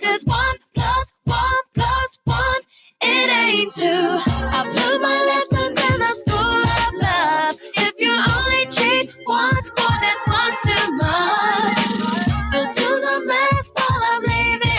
'Cause 1 + 1 + 1, it ain't 2. I've learned my lessons in the school of love. If you only cheat once more, that's once too much. So do the math while I'm leaving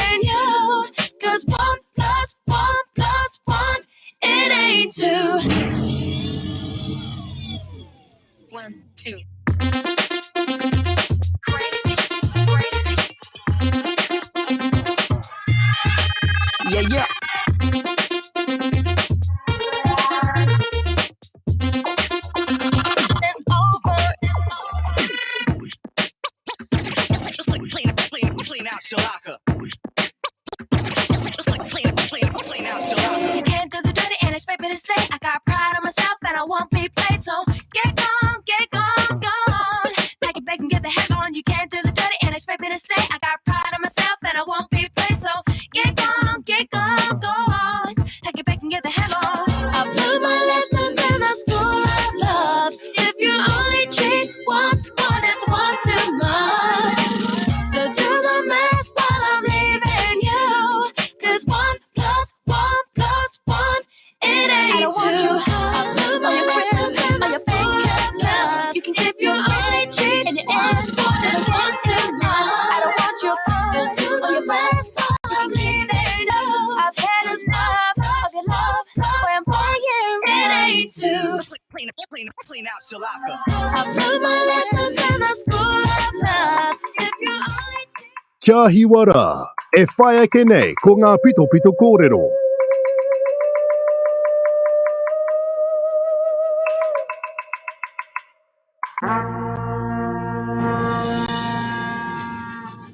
Kia hiwara, e whai ake nei ko ngā pito pito kōrero.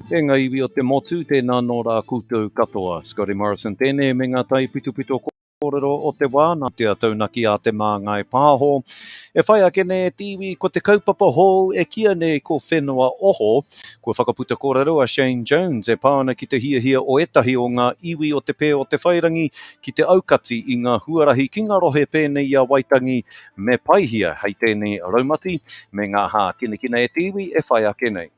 E ngā iwi o te motu, tēnā nō rā koutou katoa. Scotty Morrison tēnei me ngā tai pito pito kōrero o te wā, nā te ataunaki a te māngai pāho. E whai ake nei e tiwi, ko te kaupapa hou, e kia nei ko whenua oho. Ko whakaputa kōrero a Shane Jones, e pāna ki te hia o etahi o ngā iwi o te pē o te whairangi, ki te aukati i ngā huarahi ki ngā rohe pēnei a Waitangi, me paihia hei tēnei raumati, me ngā hā kina e tiwi, e whai ake nei.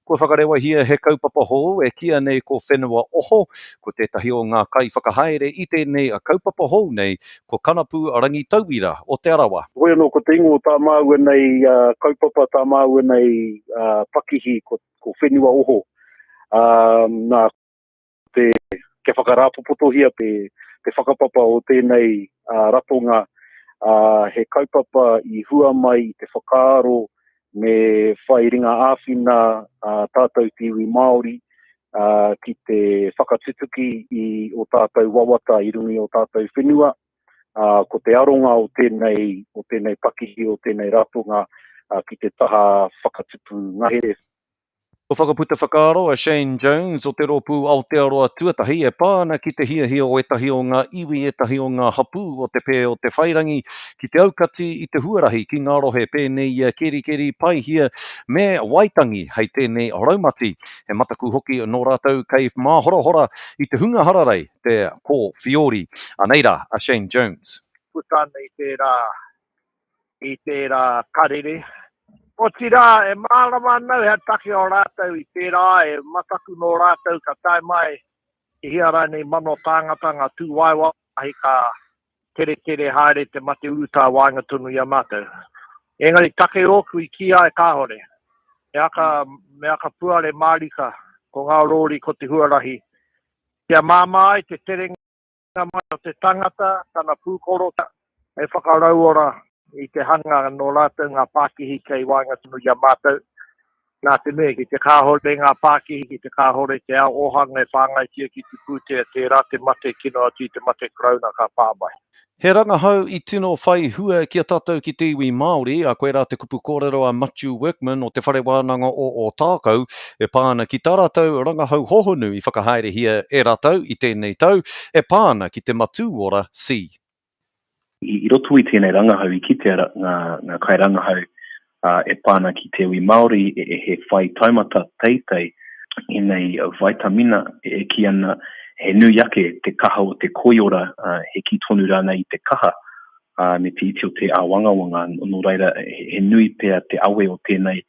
Ko whakarewa hia he kaupapa hou e kia nei ko whenua oho, ko tētahi o ngā kai whakahaere i tēnei a kaupapa hou nei, ko kanapu arangi tauira o te arawa. Hoi anō ko te ingo tā māu nei kaupapa tā māu nei pakihi ko whenua oho. Nā ke whakarāpopotohia te whakapapa o tēnei ratonga he kaupapa I hua mai te whakaaro me whai ringa āwhina tātou tiwi Māori ki te whakatutuki o tātou wawata I rungi o tātou whenua. Ko te aronga o tēnei pakihi o tēnei ratonga ki te taha whakatupu ngahere. Ko whakaputa whakaaro a Shane Jones o te ropu Aotearoa tuatahi e pāna ki te hia o etahi o ngā iwi etahi o ngā hapu o te pē o te whairangi ki te aukati I te huarahi ki ngā rohe pēnei keri paihia me Waitangi hei tēnei raumati. He mataku hoki nō rātou kei māhorahora I te hunga hararei te ko Fiori. Aneira a Shane Jones. Putana I tērā karere. O tira e mārama nau hea take o rātou I tērā e mataku no rātou ka tai mai I hia rānei mano tāngata ngā tūwaiwa ahi ka tere haere te mate uta wāinga tunu I a mātou. Engari take oku I kia e kāhore. Me aka puare mārika ko ngā rōri ko te huarahi. Kia māmai te terenga mai o te tangata, tana pūkorota e whakarauora I te hanga no rātou ngā Pākihi kei wāinga tunu I a mātou. Nā te mea ki te kāhore ngā Pākihi, ki te kāhore te ao ohanga e whāngai tia ki te pūtea te rā te mate kino ati te mate krauna ka pāmai. He rangahau I tino whai hua kia tātou ki te iwi Māori, a koe rā te kupu kōrero a Matthew Workman o te whare wānanga o tākau, e pāna ki tā rātou rangahau hohonu I whakahaere hia e rātou I tēnei tau, e pāna ki te matu ora si. I roto I tēnei rangahau I kitea ngā kai rangahau e pāna ki te iwi Māori he whai taumata teitei I nei vitamina e ki ana he nui ake te kaha o te koiora he ki tonu rāna I te kaha me te iti o te awangawanga no reira he nui pēr te awe o tēnei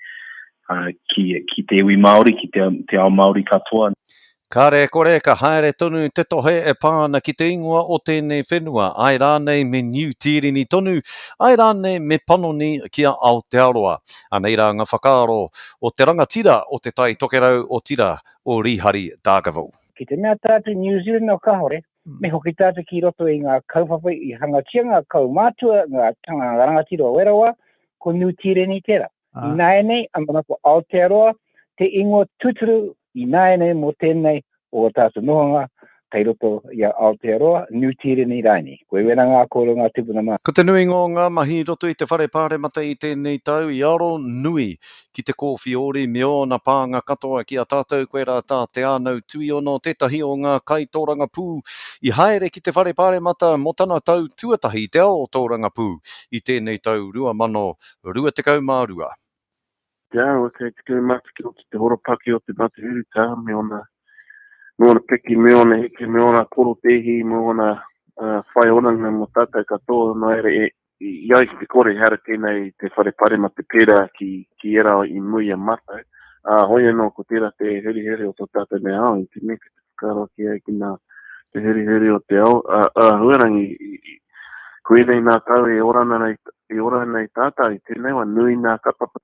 ki te iwi Māori, ki te ao Māori katoa. Kare kore ka haere tonu te tohe e pāna ki te ingoa o tēnei whenua, ai rānei me New Tīrini tonu, ai rānei me panoni kia Aotearoa. Anei rā ngā whakaaro o te rangatira o te tai tokerau o tira o Rihari Dāgavau. Ki te mea tātou New Zealand o kahore, me hoki tātou ki roto I ngā kaupapa I hangatia ngā kaumātua, ngā rangatira o Werawa, ko New Tīrini tērā. I nāi nei, amana ko Aotearoa, te ingoa tuturu I nāi nei mō tēnei o tātou nohanga, kei roto I Aotearoa, New Tīrini Raini. Koe wera ngā kōro ngā tupuna mā. Ko te nui ngō ngā mahi roto I te whare pāre mata I tēnei tau, I aro nui ki te kōwhiori me o na pānga katoa ki a tātou koe rā tā te ānau tui ono tētahi o ngā kai tōranga pū. I haere ki te whare pāre mata mo tana tau tuatahi te ao tōranga pū I tēnei tau 2022. Te ao te matiki o te horopaki o te mate huruta, me ona peki, me ona heke, me ona koro tehi, me ona whai onanga mo tātai katoa, no ere iai ki te kore hara tēnei te whare pare ma te pera ki era I mui a mata. Hoi anō ko tērā te heri o tō tātai me ao, I te meka te whakaro ki ai ki nā te heri o te ao. Huarangi, koe nei nā tau e orana nei tātai, tēnei wa nui nā kapapa.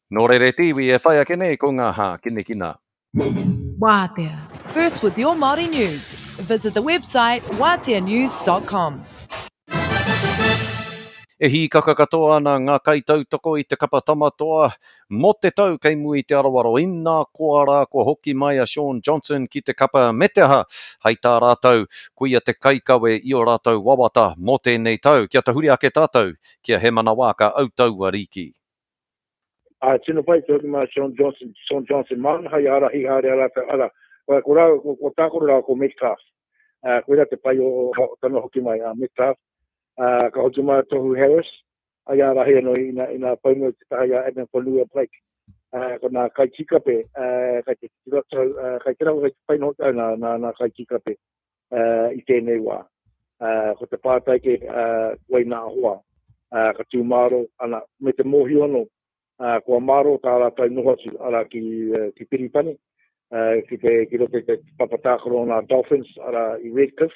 Nō rere tiwi e whai ake nei ko ngā hā kina. Wātea. First with your Māori news. Visit the website wāteanews.com. E hi kakakatoa ana ngā kaitautoko I te kapa tamatoa mo te tau kei mui te arawaro ina kua rā kua hoki mai a Sean Johnson ki te kapa me te aha hei tā rātou kuia te kaikawe I o rātou wawata mo tēnei tau. Kia te huri ake tātou kia he mana wāka au tau ariki. Tino pai te hoki mai Sean Johnson man, hai ara hi haere ara te ara. Ko tākoro rā ko Metcalf. Koe rā te pai o tano hoki mai Metcalf. Ka hoki mai Tohu Harris. Ai ara hea no ina paunga te tahi a Edna Polua Blake. Ko nā kai tikape, kai te tiratau, kai te rau kai te paino nā kai tikape I tēnei wā. Ko te pātai ke wai nā hoa. Ka tūmaro, ana me te mohi ono. Kua maro tā rātai nohotu ara ki Piripani, ki rote te papatākoro nā Dolphins ara I Redcliffe,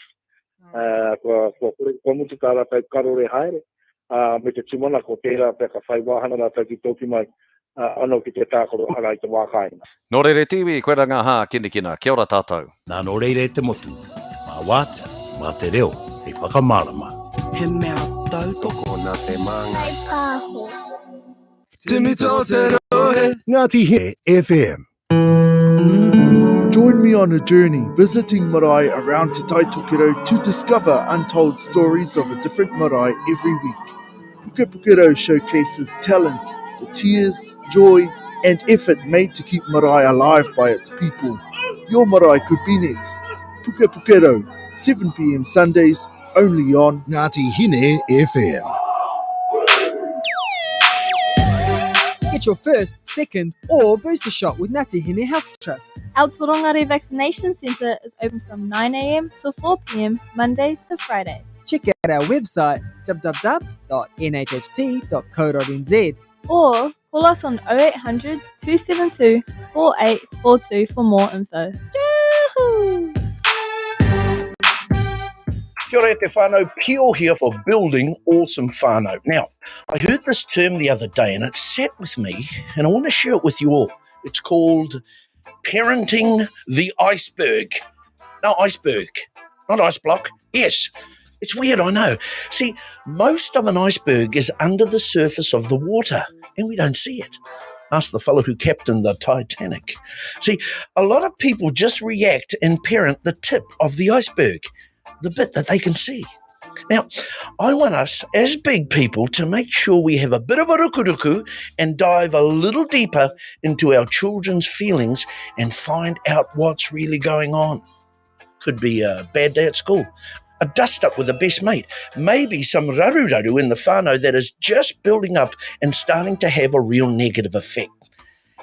kua mutu tā rātai karore haere, me te tumana ko tērā peka whai wāhana rātai ki toki mai, anō ki te tākoro ara I te wākaina. Nō reire tiwi, koe ranga hā kinikina, kia ora tātou. Nā nō reire te motu, mā wāta, mā te reo, hei whakamārama. He mea tautoko nā te manga. Hei pāho. Timi tō te rohe. Ngāti Hine FM. Join me on a journey visiting marae around Te Tai Tokiro to discover untold stories of a different marae every week. Puke Pukero showcases talent, the tears, joy and effort made to keep marae alive by its people. Your marae could be next. Puke Pukero, 7 p.m. Sundays, only on Ngāti Hine FM. Get your first, second, or booster shot with Ngāti Hine Health Trust. Our Torongare Vaccination Centre is open from 9 a.m. till 4 p.m. Monday to Friday. Check out our website www.nhht.co.nz or call us on 0800 272 4842 for more info. Yahoo! Kia ora e te whānau, Pio here for building awesome whānau. Now, I heard this term the other day and it sat with me and I want to share it with you all. It's called parenting the iceberg. No, iceberg, not ice block. Yes, it's weird, I know. See, most of an iceberg is under the surface of the water and we don't see it. Ask the fellow who captained the Titanic. See, a lot of people just react and parent the tip of the iceberg, the bit that they can see. Now, I want us as big people to make sure we have a bit of a rukuruku and dive a little deeper into our children's feelings and find out what's really going on. Could be a bad day at school, a dust-up with a best mate, maybe some raru-raru in the whānau that is just building up and starting to have a real negative effect.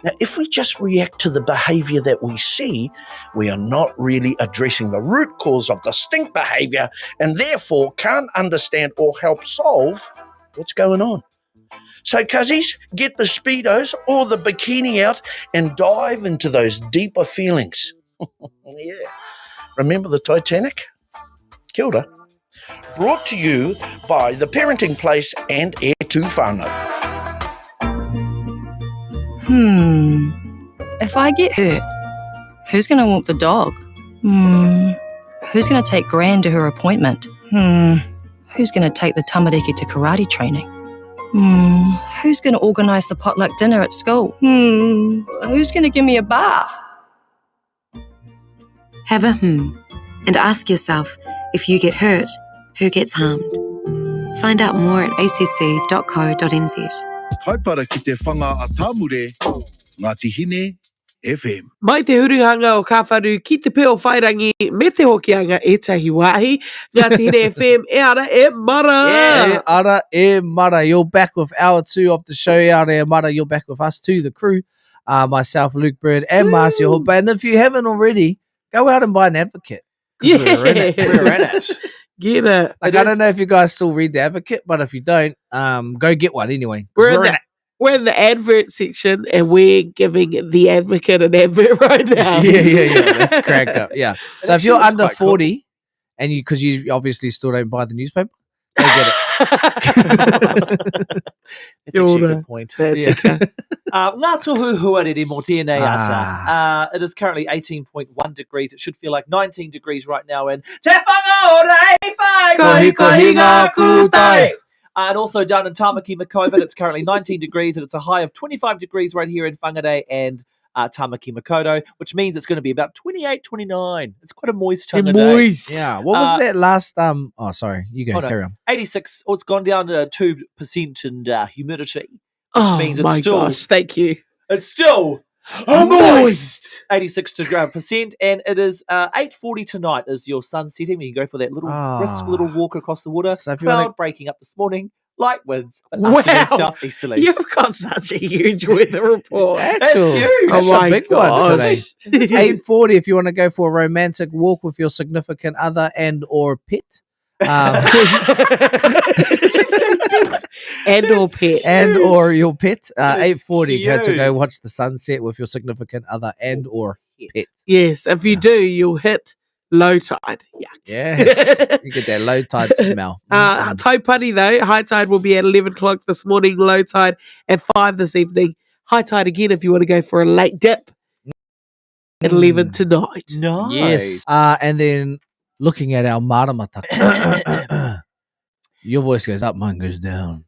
Now, if we just react to the behaviour that we see, we are not really addressing the root cause of the stink behaviour and therefore can't understand or help solve what's going on. So, cuzzies, get the Speedos or the bikini out and dive into those deeper feelings. Yeah. Remember the Titanic? Kia ora. Brought to you by The Parenting Place and Air 2 Whānau. If I get hurt, who's going to walk the dog? Who's going to take Gran to her appointment? Who's going to take the tamariki to karate training? Who's going to organise the potluck dinner at school? Who's going to give me a bath? Have a and ask yourself, if you get hurt, who gets harmed? Find out more at acc.co.nz. Kaipara ki te whanga a tāmure, Ngāti Hine FM. Mai te hurihanga o Kāwharu ki te peo whairangi me te hokianga e tahi wāhi. Ngāti Hine FM, e Ara E Mara. Yeah, Ara E Mara. You're back with hour 2 of the show. Ara E Mara, you're back with us too, the crew. Myself, Luke Bird, and Marcia Hooper. And if you haven't already, go out and buy an Advocate. Yeah. We're in it. Get it. Like, I don't know if you guys still read the Advocate, but if you don't, go get one anyway. We're in the advert section and we're giving the Advocate an advert right now. Yeah. That's crack up. Yeah. So if you're under 40 and because you obviously still don't buy the newspaper, go get it. That's actually a good point. Ngā tohu huarere mō tēnei asa. It is currently 18.1 degrees. It should feel like 19 degrees right now in Te Whanga o Rei Pai! Kohi ngā kūtai! And also down in Tamaki Makaurau, it's currently 19 degrees and it's a high of 25 degrees right here in Whangarei and Tamaki Makaurau, which means it's going to be about 28, 29. It's quite a moist tongue day. Yeah. What was that last? Oh, sorry. You go. Oh, no. Carry on. 86. Oh, it's gone down to 2% in humidity, which Oh means it's my still. gosh! Thank you. It's still moist. 86%, and it is 8:40 tonight. Is your sun setting? You can go for that little brisk little walk across the water. So if you Cloud wanna- breaking up this morning. Light winds. Wow. Afternoon southeasterlies. You've got such a huge weather report. That's huge. That's Oh a my big one gosh. today. It's 8:40 if you want to go for a romantic walk with your significant other and or pet. And or pet. And or your pet. That is 8:40 go to go huge. watch the sunset with your significant other and or pet. Yes, if you do, you'll hit low tide. Yuck. Yes. You get that low tide smell. Taupari though, high tide will be at 11 o'clock this morning, low tide at 5 this evening. High tide again if you want to go for a late dip at 11 tonight. Nice. Yes. And then looking at our maramataka. Your voice goes up, mine goes down.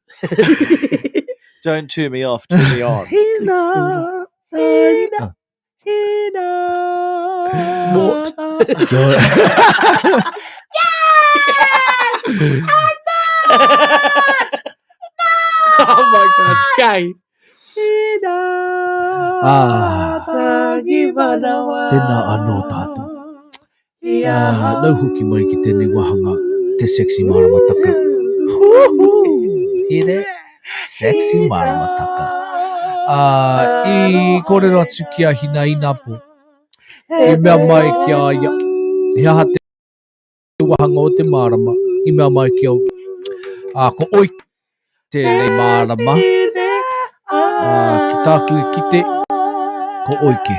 Don't turn me off, turn me on. Hina, Hina, It's Mort. Oh my gosh, Kay. Tēnā anō tātou. Nau hoki mai ki tēnei wahanga, te sexy maramataka. Here, sexy maramataka. I kōrero atu ki a hina ina po. I mea mai ki a ia. He aha te wahanga o te marama. I mea mai ki au. Ko oi tēnei marama. Ki tāku e kite, ko oike.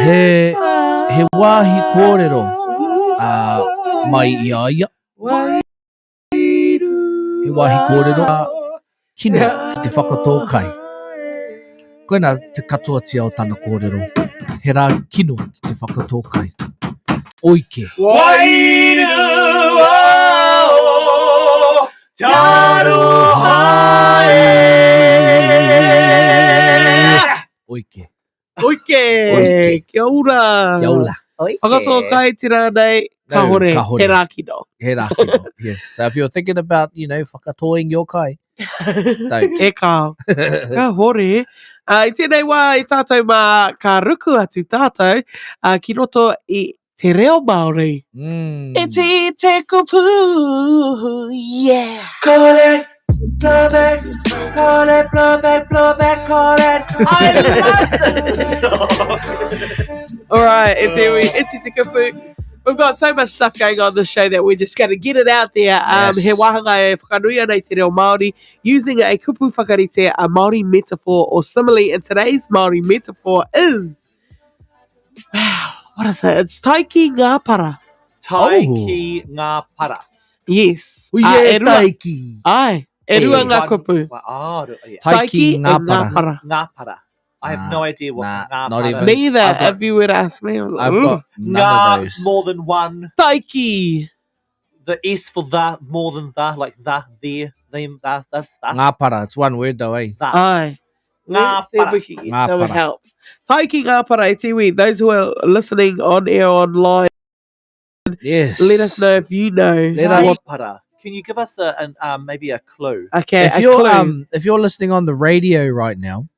He wāhi kōrero mai i a ia. He wāhi kōrero kino ki te whakatō kai. Koina te katoa tia o tana kōrero. He rā kino ki te whakatō kai. Oike. Wairu ao taro hae. Oike. Oike. Kia ora. Kia ora. Whakatoa kai tira nei, ka hore, he rā kino. He rā kino. Yes. So if you're thinking about, whakatoing your kai, don't. E kā. Ka hore. I tēnei wā i tātou mā ka ruku atu tātou ki roto i te reo Māori. E te kupu, yeah. Kore, blowback, kore, blowback, blowback, kore. I love this song. All right, it's te kupu. We've got so much stuff going on this show that we're just going to get it out there. Yes. He wahanga e whakanuia nei te reo Māori, using a kupu whakarite, a Māori metaphor or simile. And today's Māori metaphor is, wow, what is it? It's taiki ngā para. Taiki ngā para. Yes. Uie e rua- taiki. Ai, e rua ngā kupu. Taiki ngā para. Ngā para. I have no idea what ngā not para even. Neither, I've got- if you would ask me. I've got none Ngā of is those. more than one. Taiki. The S for the, more than the, like the, there, them, that's. Ngā para. It's one word though, eh? Ai. Ngā Let's see if para. we can get Ngā some para. help. Taiki ngā para e tiwi. Those who are listening on air online, Yes. let us know if you know. Let us- what- Para. Can you give us maybe a clue? Okay, If a you're clue. if you're listening on the radio right now,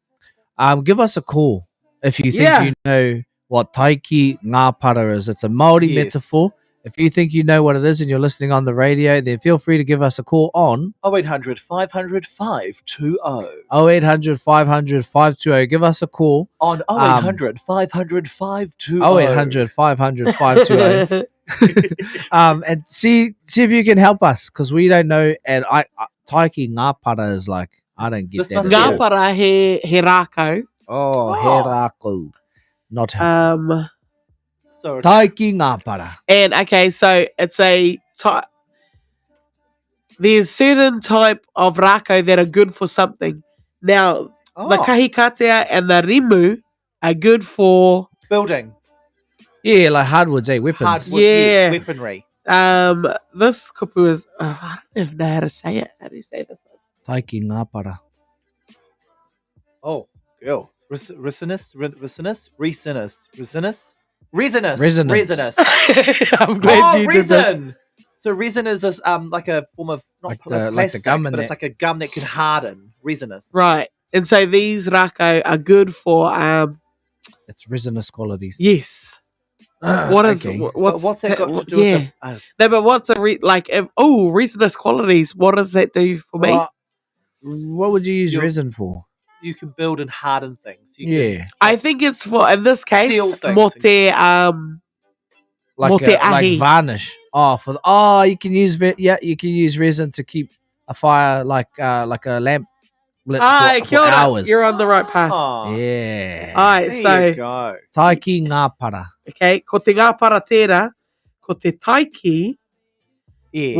give us a call if you think Yeah. you know what taiki ngā para is. It's a Māori Yes. metaphor. If you think you know what it is and you're listening on the radio, then feel free to give us a call on 0800 500 520. 0800 500 520. Give us a call On 0800 500 520. 0800 500 520. And see if you can help us because we don't know. And taiki ngā para is like, I don't get This that. must at all. Ngā para he rākau. Oh, he rākau. Not So taiki ngā para. And okay, so it's a type. There's certain type of rākau that are good for something. Now, the kahikatea and the rimu are good for building. Yeah, like hardwoods, weapons. Hardwood, Yeah. weaponry. This kupu is. I don't even know how to say it. How do you say this? Taiki ngāpara. Oh, girl. Resinous. I'm glad you did this. So resin is this, like a form of not Like plastic, like the gum in but that. it's like a gum that can harden. Resinous. Right. And so these rako are good for It's resinous qualities. yes. What is Okay. What's that got to do yeah. with the? No, but what's a resinous qualities? What does that do for me? What would you use resin for? You can build and harden things. I think it's for in this case Seal things. mote Like mote like ahi. varnish. You can use you can use resin to keep a fire like a lamp lit Hi, for kia ora. hours. You're on the right path. Yeah. Alright, There so you go. Taiki ngāpara. okay, ko te ngāpara tērā, ko te taiki. Yeah.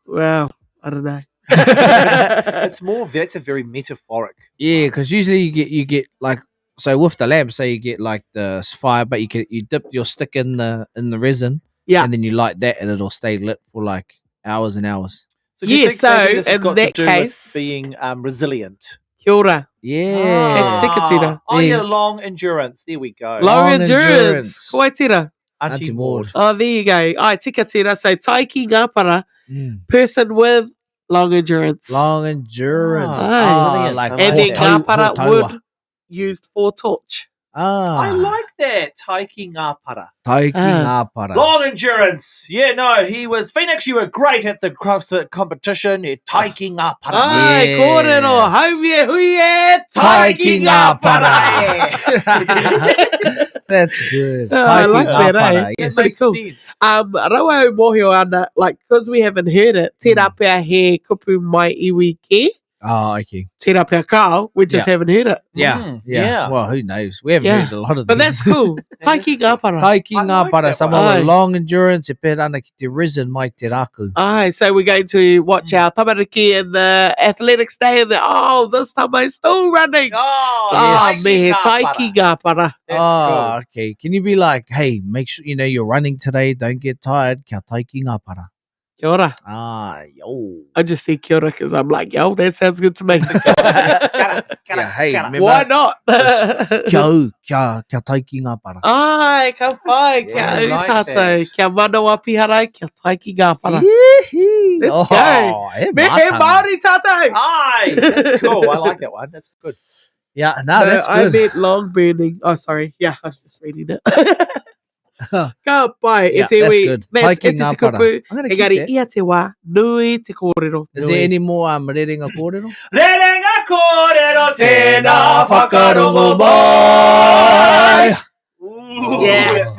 Well, I don't know. It's more. That's a very metaphoric. Yeah, because usually you get like, so with the lamp, say you get like the fire, but you dip your stick in the resin, and then you light that, and it'll stay lit for like hours and hours. So do you think maybe this has got to do with being resilient? Kia ora. Yeah. It's sikatira. Oh yeah, long endurance. There we go. Long endurance. Koe tira. Auntie Maud. Oh, there you go. Ai, tika tira. So taiki ngāpara, person with long endurance. Long endurance. Like and then ngāpara wood used for torch. I like that. Taiki ngāpara. Taiki ngāpara. Long endurance. Yeah, no, he was. Phoenix, you were great at the CrossFit competition. Taiki ngāpara. Ai, kōrero. Haumie huie. Taiki ngāpara. That's good. I like that, eh? Yes. That's cool. Rawa o mohio ana, like, because we haven't heard it, tērā pia he kupu mai iwi ke. Oh, okay. Tērā pia kao, we just haven't heard it. Yeah. Well, who knows? We haven't heard a lot of But these. that's cool. Taiki ngāpara. Taiki ngāpara, someone with long endurance, e pēr ana ki te resin mai te raku. Aye, so we're going to watch our tamariki in the athletics day, and this time I'm still running. Me he taiki ngāpara. Oh, okay. Can you be like, hey, make sure you're running today. Don't get tired. Kia taiki ngāpara. Kia ora. Yo. I just say kia ora because I'm like, yo, that sounds good to me. Hey, remember? Why not? Kia taiki ngāpara. Ai, ka whai, kia I like tātou, that. kia manawa piharai, kia taiki ngāpara. Let's Oh, go. he Me he mātanga. Māori tātou. Aye, that's cool. I like that one. That's good. Yeah, no, So that's I good. meant long burning. Oh, sorry. Yeah, I was just reading it. Ka pai, Yeah, e te that's wī. good. That's Taiki e te ngāpara. kupu. I'm gonna keep Engari, that. ia te wā, nui te kōrero. Is there any more rerenga kōrero? Rerenga kōrero tēnā whakarongo mai. Ooh, Yes.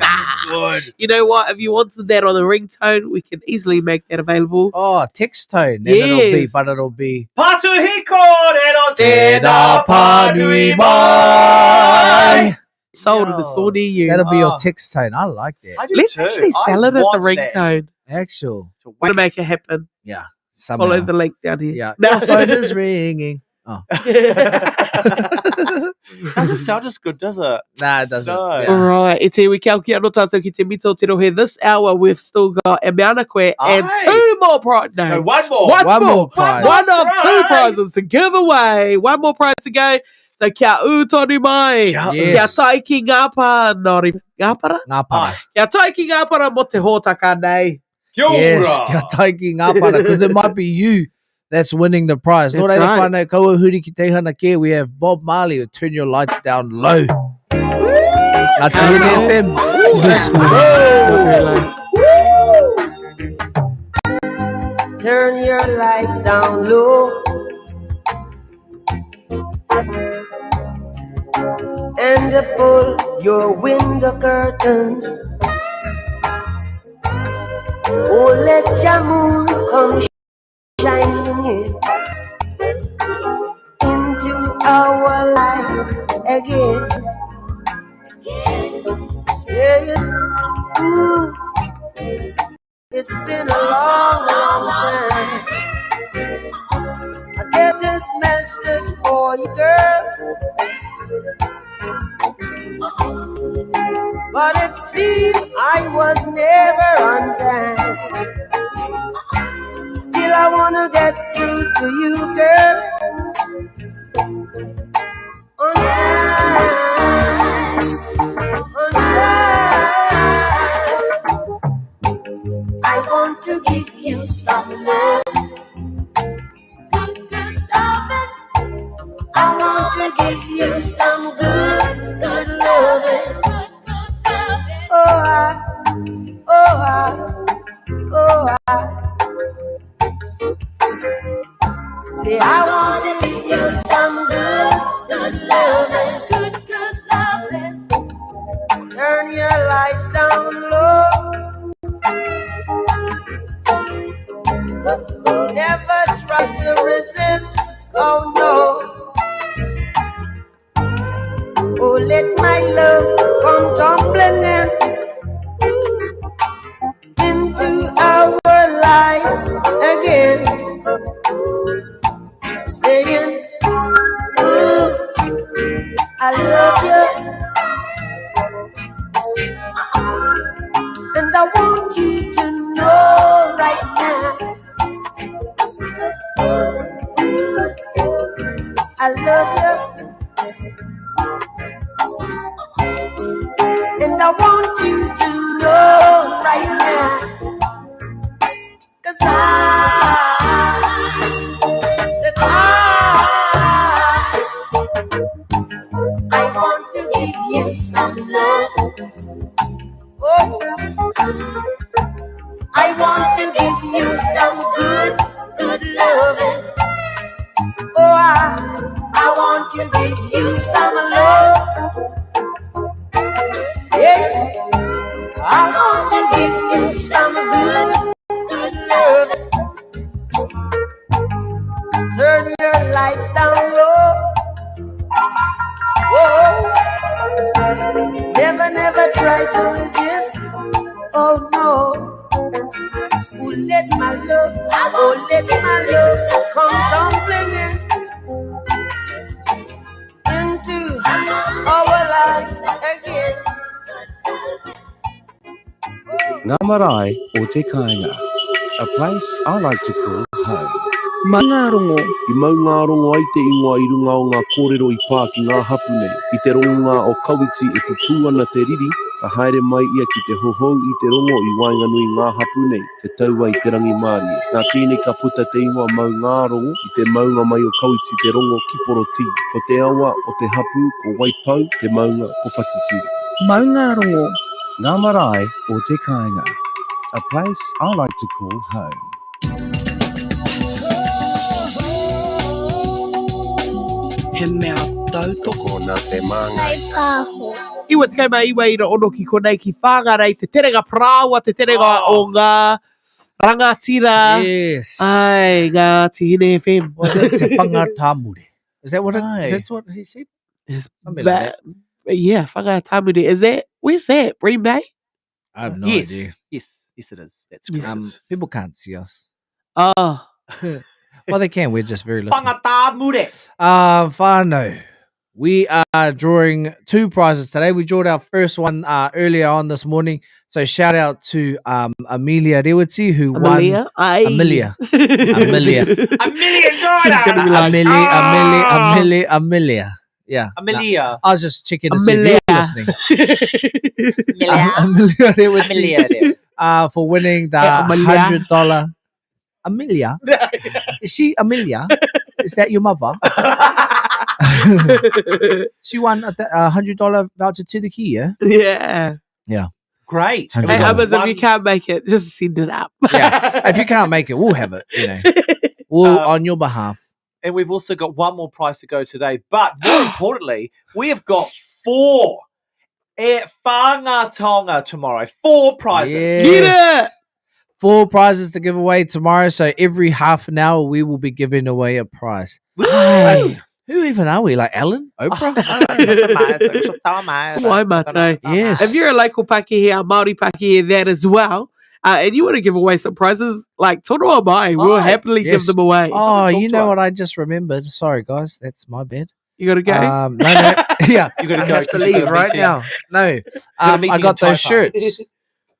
Good. You know what? If you wanted that on the ringtone, we can easily make that available. Oh, text tone. Then Yes. it'll be. Patuhi kōrero tēnā pānui mai. Sold in the store near you. That'll be your text tone. I like that. Let's actually sell it as a ringtone. Actual. Want to make it happen? Yeah. Follow Somehow. the link down here. Yeah. No. Your phone is ringing. Oh. Doesn't sound as good, does it? Nah, it doesn't. No. Yeah. All right. E te iwi kia ki anō tātou ki te mito te rohe. This hour we've still got e meana koe and Aye. two more prizes. No, one more. One more prize. One of Prize. two prizes to give away. One more prize to go. So kia tonu mai. Yes. Kia taiki ngāpara. Nori ngāpara? Ngāpara. Kia taiki ngāpara mo te hōtaka nei. Kia ora. Yes. Kia taiki ngāpara. Because it might be you that's winning the prize. That's Nō reira right. whānau kaua huri ki te hana kia. We have Bob Marley. Turn your lights down low. Ngā te Hene FM. Good school. Turn your lights down low and pull your window curtains. Oh, let your moon come shining into our life again. Say it, ooh, it's been a long, long time. I get this message for you, girl. but it seemed I was never on time. Still, I wanna get through to you, girl, on time, on time. I want to give you some love. I want to give you some good loving. Oh, I say I want to give you some good loving. Turn your lights down low. Never try to resist. Oh no. Oh, let my love come tumbling into our life again, saying, ooh, I love you, and I want you to know right now, I love you, and I want you to know right now, 'cause I want to give you some love. Oh, I want to give you some good loving. Oh, I want to give you some love. Say, I want to give you some good loving. Turn your lights down low. Oh, never try to resist. Oh no. Oh, let my love come tumbling into our lives again. Ngā marae o te kāinga, a place I like to call home. Mangarongo. I maungarongo ai te ingoa I runga o ngā kōrero I pā ki ngā hapune. I te ronga o kawiti e pupu ana te riri, ka haere mai ia ki te hohou I te rongo I wainganui ngā hapune, te taua I te rangi mārie. Nā tēnei ka puta te ingoa maungarongo I te maunga mai o kawiti te rongo ki poroti. Ko te awa o te hapu, ko waipau, te maunga ko whatitiri. Maungarongo. Ngā marae o te kāinga, a place I like to call home. He mea tautoko nā te māngai. Iwa te kai mai iwa I ra ono ki konei ki whāngarei, te terenga prāua, te terenga o ngā rangatira. Yes. Ai, ngā Tihine FM. Was it te whangatamure? Is that what that's what he said? Something like that. Yeah, whangatamure. Is that, where's that? Green Bay? I have no Yes. idea. Yes, it is. That's correct. People can't see us. Oh. Well, they can. We're just very little. Whangatamure. Whānau. We are drawing 2 prizes today. We drawed our first one earlier on this morning. So shout out to Amelia Rewati who won. Amelia. Amelia Amelia. Yeah. Amelia. No, I was just checking to see if you're listening. Amelia Rewati. For winning the $100. Amelia? Is she Amelia? Is that your mother? She won a $100 voucher to the key, yeah? Yeah. Yeah. Great. Hey, Amazon, if you can't make it, just send it up. Yeah. If you can't make it, we'll have it, you know. We'll on your behalf. And we've also got one more prize to go today. But more importantly, we have got 4 at Whangatonga tomorrow. 4 prizes. Yes. Get it! 4 prizes to give away tomorrow. So every half an hour, we will be giving away a prize. Like, who even are we? Like Ellen? Oprah? Why, mate? Yes. If you're a local pakehe, a Māori pakehe, that as well, and you want to give away some prizes, like tono mai, we'll happily give them away. Oh, you know what I just remembered? Sorry, guys. That's my bad. You got to go? No. Yeah, You gotta I go have to 'cause you got leave a right meeting. now. No, got a I meeting got in those Taipa. shirts.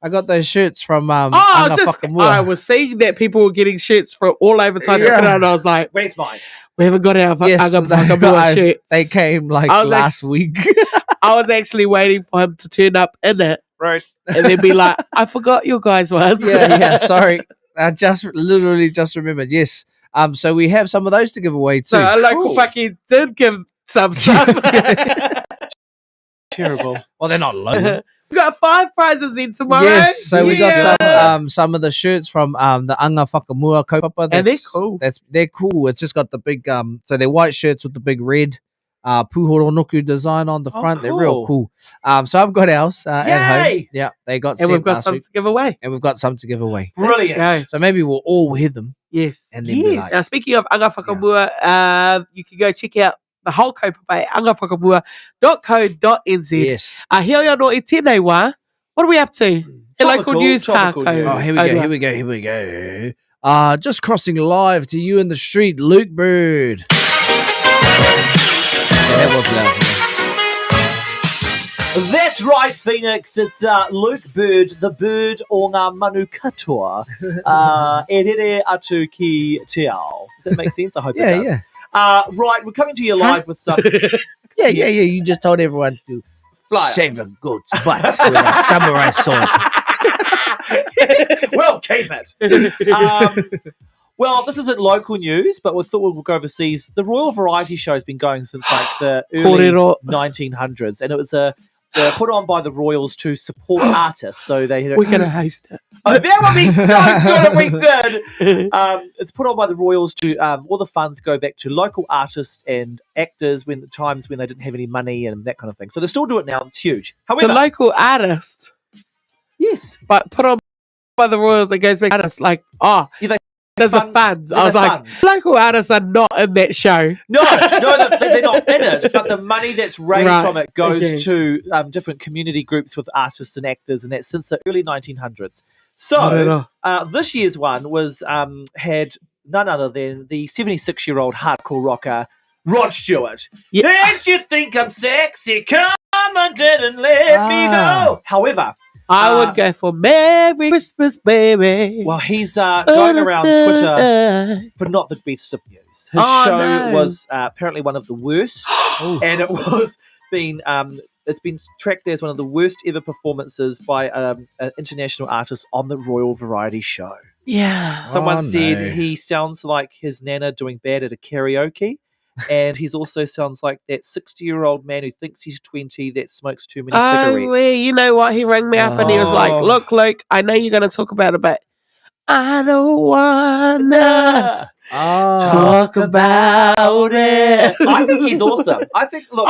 I got those shirts from I Anga was seeing that people were getting shirts from all over Taitokera, Yeah. and I was like, Where's mine? we haven't got our Yes, Anga no, Whakamua shirts. they came like I was last week. I was actually waiting for him to turn up in it. Right. And then be like, I forgot your guys' ones. yeah, sorry. I literally just remembered. Yes. So we have some of those to give away too. So a local Paki did give some stuff. Terrible. Well, they're not local. We got 5 prizes in tomorrow. Yes, so we Yeah. got some of the shirts from the Anga Whakamua kaupapa. And they're cool. They're cool. It's just got the big so they're white shirts with the big red puhoro nuku design on the front. They're real cool. So I've got ours at home. Yay! Yeah, they got And sent we've got last some week. to give away. And we've got some to give away. Brilliant. Let's go. So maybe we'll all wear them. Yes. And then be like, Now, speaking of Anga Whakamua, you can go check out the whole kaupapa at angawhakamua.co.nz. Yes. Here no i tēnei wā. What are we up to? The local news car code. Oh, here we go. Just crossing live to you in the street, Luke Bird. That was loud. That's right, Phoenix. It's Luke Bird, the bird o ngā manu katoa. E rere atu ki te ao. Does that make sense? I hope it does. Yeah. Right, we're coming to you live with some... Yeah. You just told everyone to shave a goat's butt with a samurai sword. Well, keep it. Well, this isn't local news, but we thought we'll go overseas. The Royal Variety Show has been going since like the early 1900s, and it was they're put on by the royals to support artists. So they had We're going to host it. Oh, that would be so good if we did. It's put on by the royals to all the funds go back to local artists and actors when the times when they didn't have any money and that kind of thing. So they still do it now. It's huge. It's However, a local artist. Yes. But put on by the royals, it goes back to artists like, there's the funds. I was like, local artists are not in that show. No, they're not in it. But the money that's raised from it goes to different community groups with artists and actors, and that's since the early 1900s. So this year's one was had none other than the 76-year-old hardcore rocker Rod Stewart. Did you think I'm sexy? Come on, didn't let me go. However, I would go for Merry Christmas, baby. Well, he's going around Twitter, but not the best of news. His show was apparently one of the worst, and it was it's been tracked as one of the worst ever performances by an international artist on the Royal Variety Show. Yeah. Someone said he sounds like his nana doing bad at a karaoke. And he also sounds like that 60-year-old man who thinks he's 20 that smokes too many cigarettes. You know what? He rang me up and he was like, look, Luke, I know you're going to talk about it, but I don't want to talk about it. I think he's awesome. I think, look,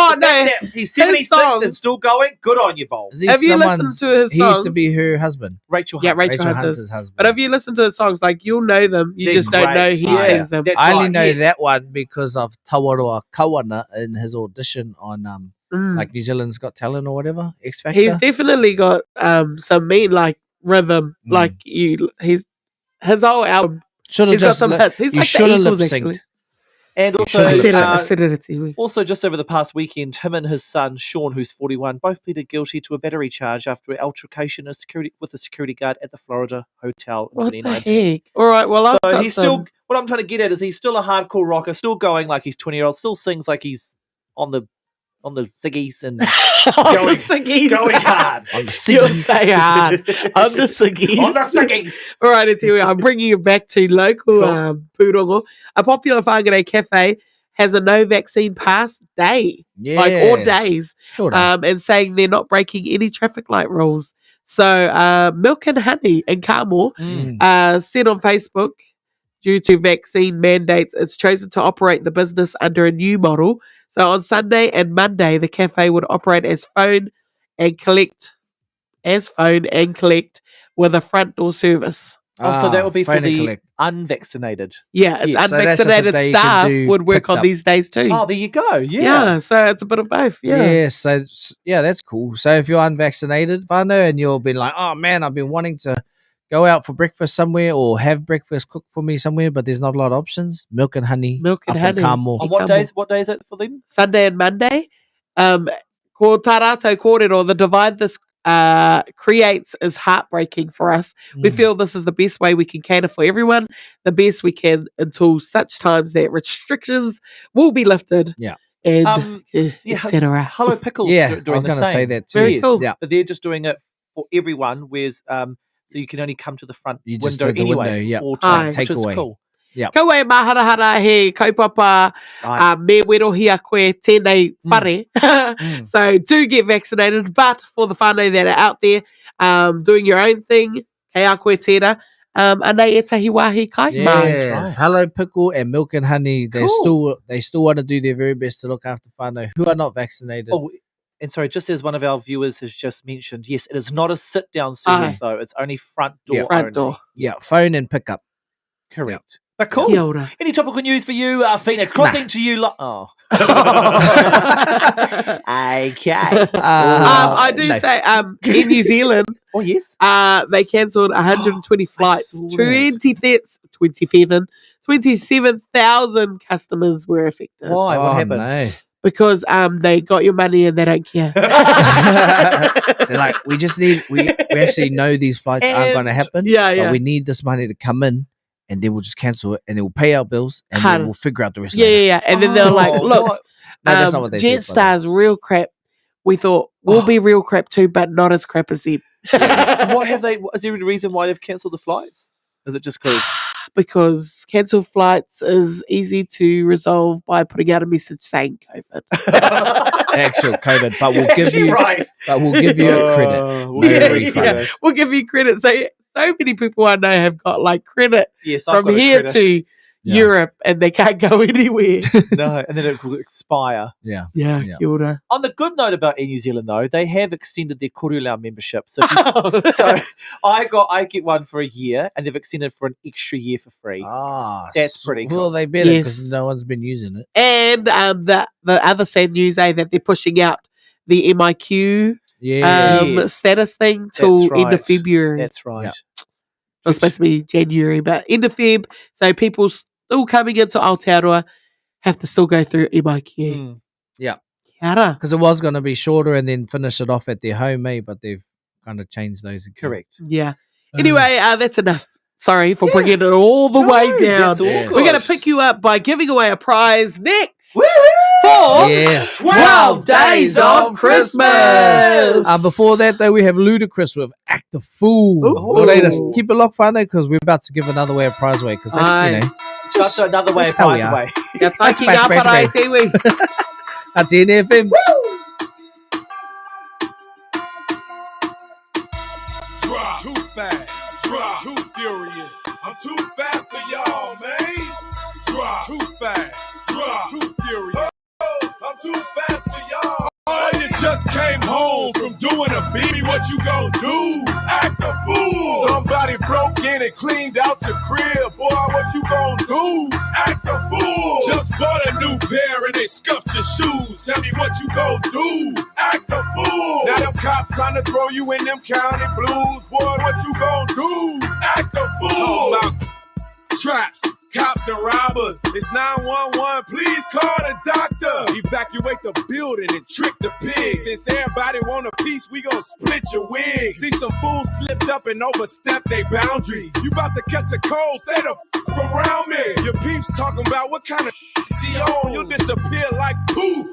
he's 76 and still going. Good on you, Bolt. Have you listened to his songs? He used to be her husband. Rachel Yeah, Hunter. Rachel Hunter's husband. But have you listened to his songs? Like, you'll know them. You just don't know he sings them. I only know that one because of Tawaroa Kawana in his audition on like New Zealand's Got Talent or whatever, X Factor. He's definitely got some mean like rhythm. Like his whole album. He's got some hits. He's like the Eagles, actually. And also, I said it at TV. Also, just over the past weekend, him and his son, Sean, who's 41, both pleaded guilty to a battery charge after an altercation with a security guard at the Florida hotel in What 2019. the heck? All right, well, so he's still, what I'm trying to get at is he's still a hardcore rocker, still going like he's 20-year-old, still sings like he's on the ciggies and going hard. On the You'll say hard. On the ciggies. On the ciggies. All right, it's here. I'm bringing you back to local Pūrongo. A popular whangarei cafe has a no vaccine pass day. Like all days. Sure and saying they're not breaking any traffic light rules. So Milk and Honey in Carmore said on Facebook, due to vaccine mandates, it's chosen to operate the business under a new model. So on Sunday and Monday, the cafe would operate as phone and collect with a front door service. So that would be for the unvaccinated. Yeah, it's unvaccinated staff would work on these days too. Oh, there you go. Yeah. So it's a bit of both. Yeah. So that's cool. So if you're unvaccinated, whānau, and you'll be like, oh man, I've been wanting to go out for breakfast somewhere or have breakfast cooked for me somewhere, but there's not a lot of options. Milk and Honey. Milk and Honey. On what days? What day is it for them? Sunday and Monday. Ko tā rātou kōrero, the divide this creates is heartbreaking for us. We feel this is the best way we can cater for everyone, the best we can until such times that restrictions will be lifted. Yeah. And etc. Hello Pickles Yeah, doing I was the going to same. say that too. Very cool. Yeah. But they're just doing it for everyone, whereas so you can only come to the front You just window did the anyway window, yeah. for all time, Take which is away. cool. Yeah. Ka wai maharahara he kaupapa me werohia koe tēnei whare. So do get vaccinated, but for the whānau that are out there doing your own thing, kei a koe tērā, anei e tahi wāhi kai mai. Yes. Hello Pickle and Milk and Honey. They still want to do their very best to look after whānau who are not vaccinated. Oh, and sorry, just as one of our viewers has just mentioned, yes, it is not a sit-down service though. It's only front door only. Yeah, phone and pickup. Correct. But cool. Kia ora. Any topical news for you, Phoenix? Crossing to you. Oh. Okay. I do say in New Zealand, oh yes, they cancelled 120 flights. 27,000 customers were affected. Why? What happened? No. Because they got your money and they don't care. They're like, we actually know these flights aren't going to happen. Yeah. But we need this money to come in, and then we'll just cancel it, and then we'll pay our bills, and then we'll figure out the rest. Yeah. And then they're like, look, No, that's not what they said, Jetstar's real crap. We thought we'll be real crap too, but not as crap as them. What have they? Is there a reason why they've cancelled the flights? Is it just because? Because cancelled flights is easy to resolve by putting out a message saying COVID. Actual COVID, but we'll give you a credit. No refund. We'll give you credit. So many people I know have got like credit Yes, I've from got a here credit. to Europe, and they can't go anywhere. No, and then it will expire. Yeah. Kia ora. On the good note about Air New Zealand, though, they have extended their Korulau membership. So, so I get one for a year, and they've extended for an extra year for free. That's pretty cool. Well, they better because no one's been using it. And the other sad news, that they're pushing out the MIQ status thing till end of February. That's right. It was supposed to be January, but end of Feb. So people still coming into Aotearoa have to still go through MIQ. Yeah. Kia ora. Because it was going to be shorter and then finish it off at their home, but they've kind of changed those again. Correct. Yeah. Anyway, that's enough. Sorry for bringing it all the way down. We're going to pick you up by giving away a prize next for 12 Days of Christmas. Before that, though, we have Ludacris with Act a Fool. Well, keep it locked, whānau, because we're about to give another way of prize away. Because that's, just another way of prize away. That's NFM. Too fast, too furious. I'm too fast for y'all, man. Too fast, too furious. I'm too fast for y'all. Oh, you just came home from doing a beat. What you gon' do? Act a fool. Somebody broke in and cleaned out your crib. Boy, what you gon' do? Act a fool. Just bought a new pair and they scuffed your shoes. Tell me what you gon' do? Act a fool. Now them cops trying to throw you in them county blues. Boy, what you gon' do? Act a fool. Talk about traps, cops, and robbers. It's 911. Please call the doctor. Evacuate the building and trick the pigs. Since everybody want a piece, we gon' split your wig. See some fools slipped up and overstepped their boundaries. You about to catch a cold, stay the from around me. Your peeps talking about what kind of see on. You'll disappear like poof.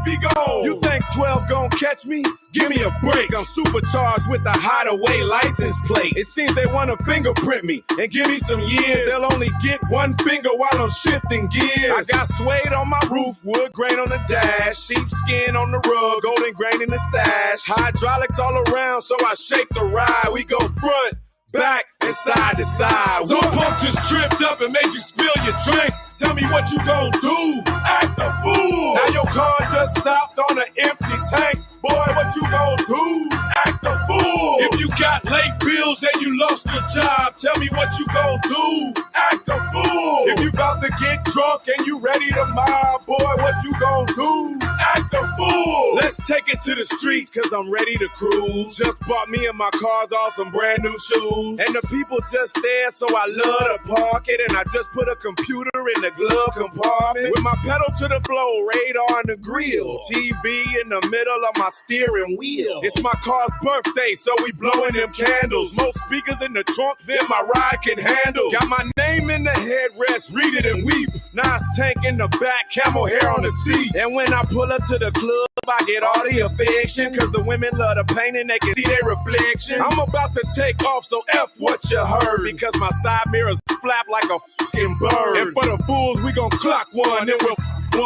Be gone. You think 12 gon' catch me? Give me a break. I'm supercharged with a hideaway license plate. It seems they wanna fingerprint me and give me some years. They'll only get one finger while I'm shifting gears. I got suede on my roof, wood grain on the dash, sheepskin on the rug, golden grain in the stash. Hydraulics all around, so I shake the ride. We go front, back, and side to side. Some punk just tripped up and made you spill your drink. Tell me what you gon' do. Act a fool. Now your car just stopped on an empty tank. Boy, what you gon' do? Act a fool. If you got late bills and you lost your job, tell me what you gon' do. Act a fool. If you about to get drunk and you ready to mob, boy, what you gon' do? Act a fool. Let's take it to the streets, cause I'm ready to cruise. Just bought me and my cars all some brand new shoes. And the people just there, so I love to park it. And I just put a computer in the glove compartment. With my pedal to the floor, radar in the grill. TV in the middle of my steering wheel. It's my car's birthday, so we blowing them candles. More speakers in the trunk than my ride can handle. Got my name in the headrest, read it and weep. Nice tank in the back, camel hair on the seat. And when I pull up to the club, I get all the affection. Cause the women love the paint and they can see their reflection. I'm about to take off, so F what you heard. Because my side mirrors flap like a fucking bird. And for the fools, we gon' clock one, then we'll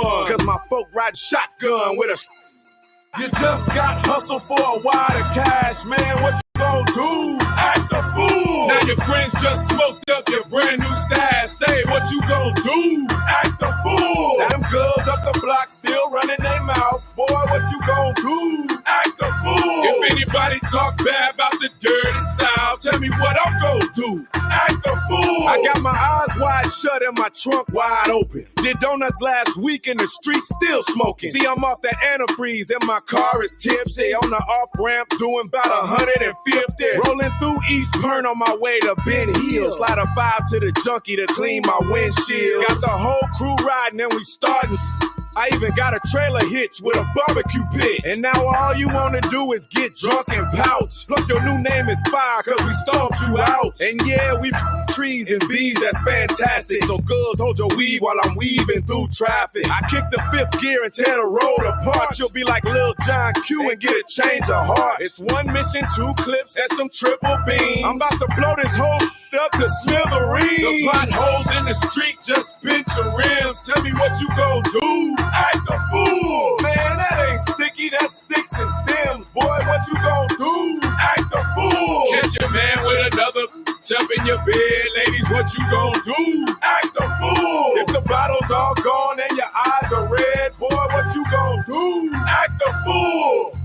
one. Cause my folk ride shotgun with a You just got hustle for a wad of cash, man. What you gon' do? Act a fool. Now your friends just smoked up your brand new stash. Say what you gon' do? Act a fool. Now them girls up the block still running their mouth. Boy, what you gon' do? Act a fool. If anybody talk bad about the dirty South, tell me what I'm gon' do. Act a fool. I got my eyes wide shut and my trunk wide open. Did donuts last week in the street still smoking. See, I'm off that antifreeze and my car is tipsy. On the off-ramp doing about 150. Rolling through East Pern on my way to Ben Hill. Slide a 5 to the junkie to clean my windshield. Got the whole crew riding and we starting. I even got a trailer hitch with a barbecue pit. And now all you wanna do is get drunk and pout. Plus your new name is Fire cause we stomped you out. And yeah, we trees and bees, that's fantastic. So girls, hold your weed while I'm weaving through traffic. I kick the fifth gear and tear the road apart. You'll be like Lil John Q and get a change of heart. It's one mission, 2 clips, and some triple beams. I'm about to blow this whole up to smithereens. The potholes in the street just bent your rims. Tell me what you gon' do. Act a fool. Man, that ain't sticky, that sticks and stems. Boy, what you gon' do? Act a fool. Catch your man with another jump in your bed. Ladies, what you gon' do? Act a fool. If the bottle's all gone and your eyes are red, boy, what you gon' do? Act a fool.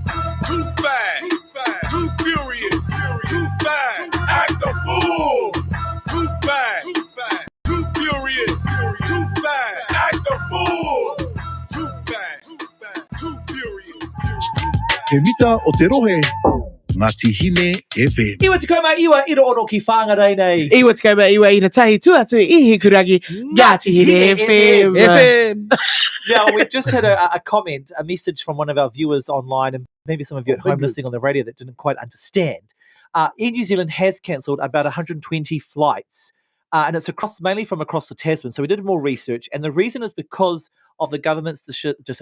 Too fast, too furious, too fast. Act a fool. Too fast, too furious, too fast. Act a fool. He mita o te rohe, ngā tihine e wē. Iwa te kaumā, iwa iro ono ki whāngarei nei. Iwa te kaumā, iwa ina tahi tuatu i he kurangi. Ngā tihine FM. Now, we've just had a comment, a message from one of our viewers online, and maybe some of you at home listening on the radio that didn't quite understand. Air New Zealand has cancelled about 120 flights, and it's mainly from across the Tasman. So we did more research, and the reason is because of the government's decision to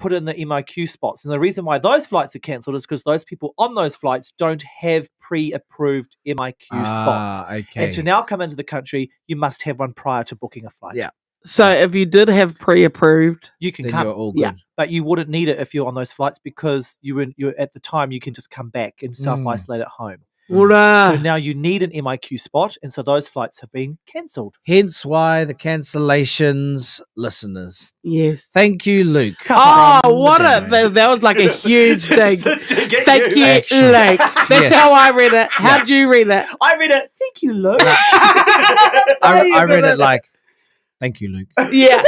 put in the MIQ spots. And the reason why those flights are cancelled is because those people on those flights don't have pre-approved MIQ spots. Okay. And to now come into the country, you must have one prior to booking a flight. Yeah. So if you did have pre-approved, you can Then come. you're all good. Yeah, but you wouldn't need it if you're on those flights because you're at the time you can just come back and self-isolate at home. So now you need an MIQ spot, and so those flights have been cancelled. Hence why the cancellations, listeners. Yes. Thank you, Luke. Oh, what that was like a huge thing. Thank you, Action. Luke. That's how I read it. How did you read it? I read it. Thank you, Luke. I read it like, thank you, Luke. Yeah.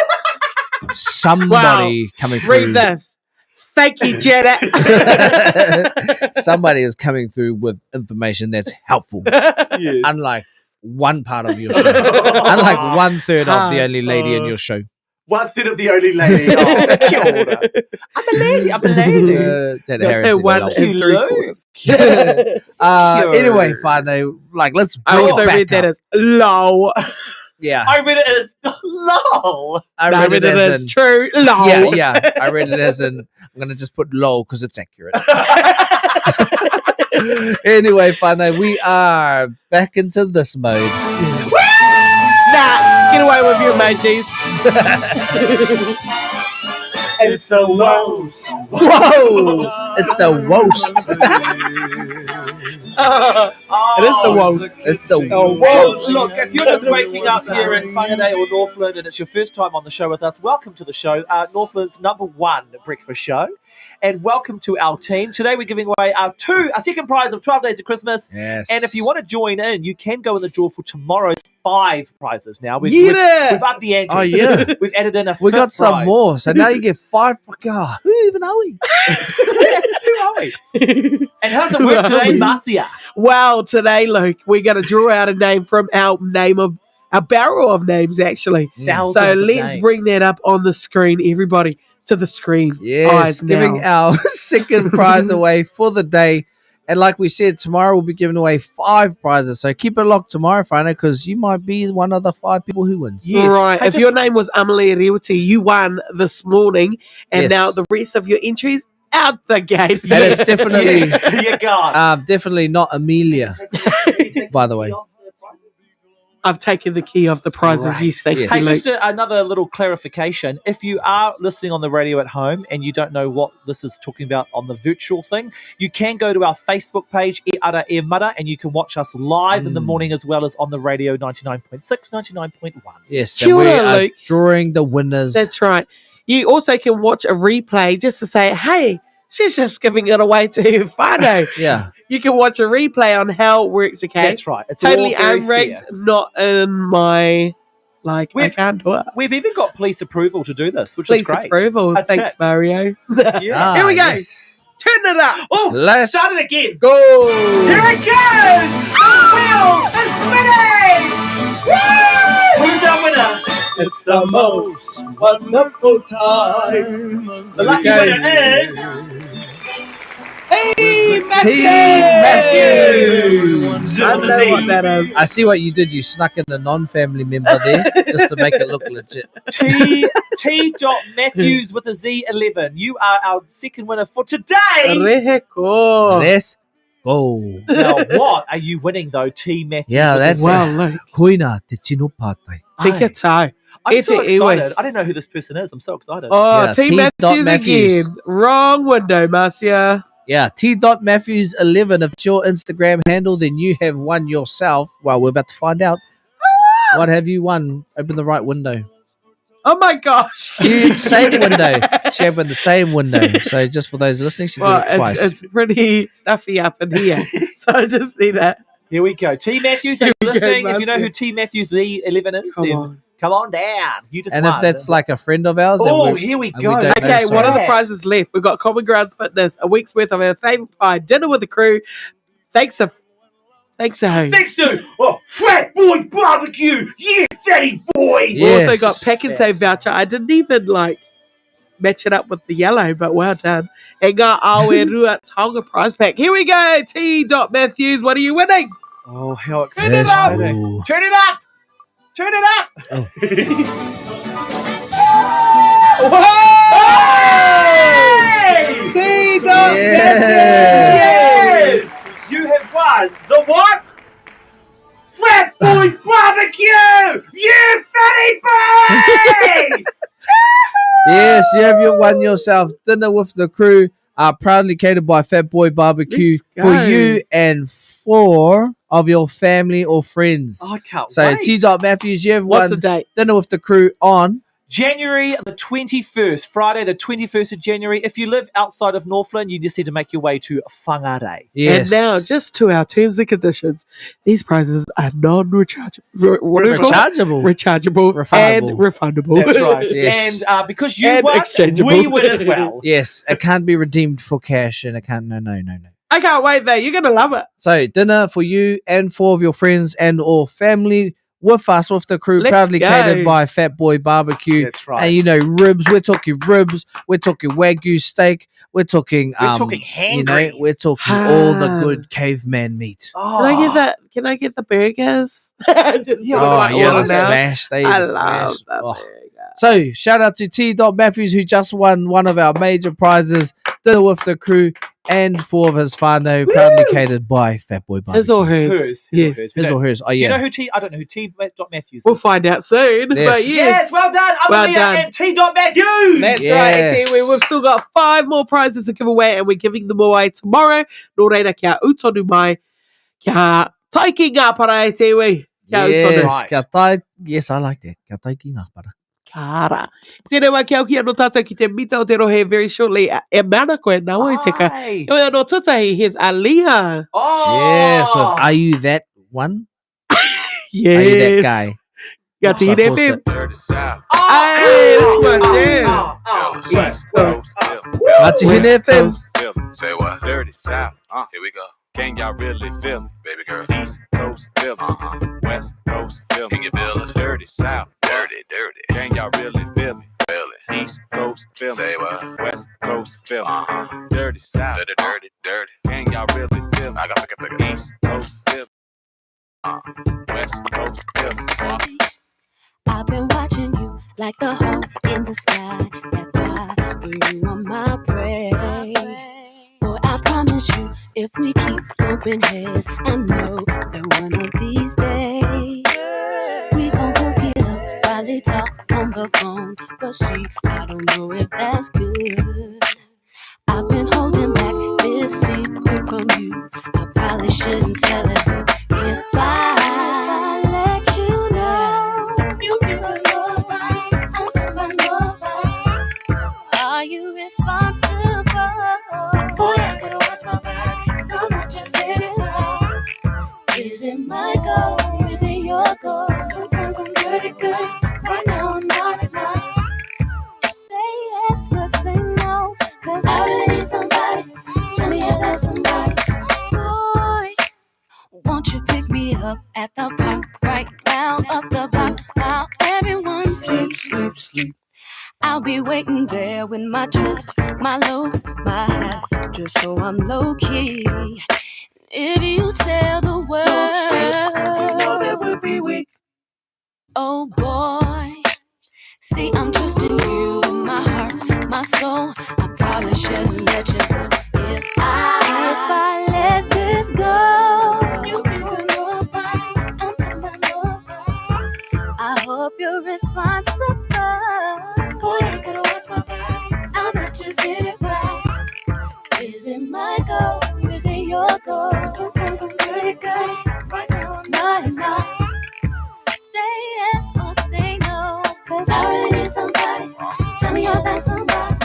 Somebody coming through. Read this. Thank you, Janet. Somebody is coming through with information that's helpful. Yes. Unlike one part of your show. Unlike 1/3 of the only lady in your show. 1/3 of the only lady. Oh, kia ora. I'm a lady. Janet Harris is one lovely. and 3/4. Anyway, fine. Like, let's. I also read that as low. Yeah. I read it as lol. I read it as in, true. Lol. Yeah. I read it as in, I'm going to just put lol because it's accurate. Anyway, Whānau, we are back into this mode. Nah, get away with your emojis. It's the worst. Whoa! It's the worst. It is the worst. It's the Well, worst. look, if you're just waking up here in Wenerei or Northland and it's your first time on the show with us, welcome to the show, Northland's #1 breakfast show. And welcome to our team. Today we're giving away our second prize of 12 Days of Christmas. Yes. And if you want to join in, you can go in the draw for tomorrow's 5 prizes now. We've upped the ante. Oh, yeah. We've added in a We got fifth some prize. more. So now you get 5. God, who even are we? Who are we? And how's it work today, Marcia? Well, today, Luke, we're going to draw out a name from our barrel of names, actually. Thousands So of let's names. bring that up on the screen, everybody, to the screen. Yes, Eyes giving now. our second prize away for the day. And like we said, tomorrow we'll be giving away 5 prizes. So keep it locked tomorrow, Friday, because you might be one of the 5 people who wins. Right. If your name was Amalia Realty, you won this morning, and Yes. now the rest of your entries out the gate. And it's definitely, You're gone. definitely not Amelia, by the way. I've taken the key off the prizes. Right. Yes, thank you, Hey, Luke. just another little clarification. If you are listening on the radio at home and you don't know what this is talking about on the virtual thing, you can go to our Facebook page, Ara E Mara, and you can watch us live in the morning as well as on the radio 99.6, 99.1. Yes, Kia and we ora, are Luke. drawing the winners. That's right. You also can watch a replay just to say, hey, she's just giving it away to her whānau. Yeah. You can watch a replay on how it works, okay? That's right. It's totally all very unrigged, fair. not in my, I can't do it. We've even got police approval to do this, which Police is great. approval. A Thanks, tip. Mario. Yeah. Here we go. Yes. Turn it up. Oh, Let's start it again. go. Here it goes. The wheel is spinning. Woo! Who's our winner? It's the most wonderful time. The lucky winner is... Hey, Matthews. I know what that is. I see what you did. You snuck in a non-family member there just to make it look legit. T. Matthews with a Z11. You are our second winner for today. Reheko. Let's go. Now, what are you winning though, T. Matthews? Yeah, with a that's Z? Wow, look. Koina te tino patai. Take a tie. I'm so It's a Iwi. excited. I don't know who this person is. I'm so excited. Oh, Yeah, T. T. Matthews Matthews. again. Wrong window, Marcia. Yeah, T.Matthews11. If it's your Instagram handle, then you have won yourself. Well, we're about to find out. What have you won? Open the right window. Oh my gosh. Same window. She opened the same window. So just for those listening, she did it twice. It's pretty stuffy up in here. So I just need that. Here we go. T. Matthews, are Here you we go, listening? If you know Marcia. who T. Matthews Z11 is, then come on down. You just And won. if that's like a friend of ours, Oh, then we- here we and go. don't know, Okay, so- what are the prizes left? We've got Common Grounds Fitness, a week's worth of our favourite pie, dinner with the crew. Thanks to Thanks to Fat Boy Barbecue. Yeah, fatty boy. We also got Pack and Save voucher. I didn't even match it up with the yellow, but well done. And got Awe Rua Tonga prize pack. Here we go. T. Matthews, what are you winning? Oh, how Turn it up. Ooh. Turn it up. Turn it up. Whoa! T. Matthews. Yes. You have won the what? Fat Boy Barbecue. You fatty boy. Yes, you have won yourself dinner with the crew. Proudly catered by Fat Boy Barbecue Let's for go. you and 4 of your family or friends. I can't So wait. T. Matthews, you have What's won the date? dinner with the crew on January the 21st, Friday the 21st of January. If you live outside of Northland, you just need to make your way to Wenerei. Yes. And now, just to our terms and conditions, these prizes are non-rechargeable. What are they called? Rechargeable Refundable. and refundable. That's right. Yes. And because you And won, exchangeable. we win as well. Yes, it can't be redeemed for cash and it can't. No. I can't wait, mate. You're going to love it. So dinner for you and 4 of your friends and or family with us, with the crew, Let's proudly go. catered by Fat Boy Barbecue. That's right. And you know, ribs. We're talking ribs. We're talking Wagyu steak. We're talking. We're talking hangry. We're talking all the good caveman meat. Oh, Can I get that? Can I get the burgers? Yeah, Oh, yeah, order the now. smash. They I the love smash. that Oh. burger. So shout out to T. Matthews, who just won one of our major prizes, dinner with the crew, and 4 of his whānau, proudly catered by Fat Boy Barbecue. His or hers? Hers. Yes. His or hers. Oh, Do you know yeah. who T? I don't know who T. Matthews is. We'll find out soon. Yes. But yes. Yes, well done, Well Amelia done. and T. Matthews. That's Yes. right, Tiwi. We've still got 5 more prizes to give away, and we're giving them away tomorrow. Nō reira kia utonu mai, kia taiki ngā para e Tiwi. Kia utonu. Yes, kia tai. Yes, I like that. Kia tai ki ngā para. Kara. Tēnei wā kia uki anō tātou ki te mita o te rohe very shortly. E mana koe nā wai teka. Ai. Oi anō tutahi, here's Aliyah. Oh. Yes, so are you that one? Yes. Are you that guy? Got to So hear that, post babe. it. Dirty South. Hey, that's my jam. West Coast. Ngati Hine FM. Feel me. Say what? Dirty South. Here we go. Can y'all really feel me? Baby girl. East Coast, feel me. West Coast, feel me. Can you feel us? Dirty South. Dirty. Can y'all really feel me? Feel it. East Coast, feel me. Say what? West Coast, feel me. Dirty South. Dirty. Can y'all really feel me? I got pick it. East Coast, feel me. West Coast, feel me. I've been watching you like the hawk in the sky that fly, but you are my prey. Boy, I promise you, if we keep bumping heads, I know that one of these days we gon' hook it up, probably talk on the phone, but see, I don't know if that's good. I've been holding back this secret from you. I probably shouldn't tell it, but if I let you know, you can run nobody. I'm talking about nobody. Are you responsible? Boy, I gotta watch my back, so I'm not just hitting right. Is it my goal? Is it your goal? Sometimes I'm good. Right now I'm not enough. Say yes or say no, 'cause I really need somebody. Tell me if that's somebody. Boy, won't you pick me up at the park right now, up the block, while everyone sleeps. I'll be waiting there with my chips, my loads, my hat, just so I'm low key. If you tell the world, you know that would be weak. Oh boy. See, I'm trusting you with my heart, my soul. I probably shouldn't let you go. If I let this go, you can run nobody. I'm talking about nobody. I hope you're responsible. Boy, I gotta watch my back, so I'm not just hit it right. Is it my goal? Is it your goal? Sometimes I'm good. Right now I'm not enough. Say yes or say no, 'cause I really need somebody. Tell me you're that somebody.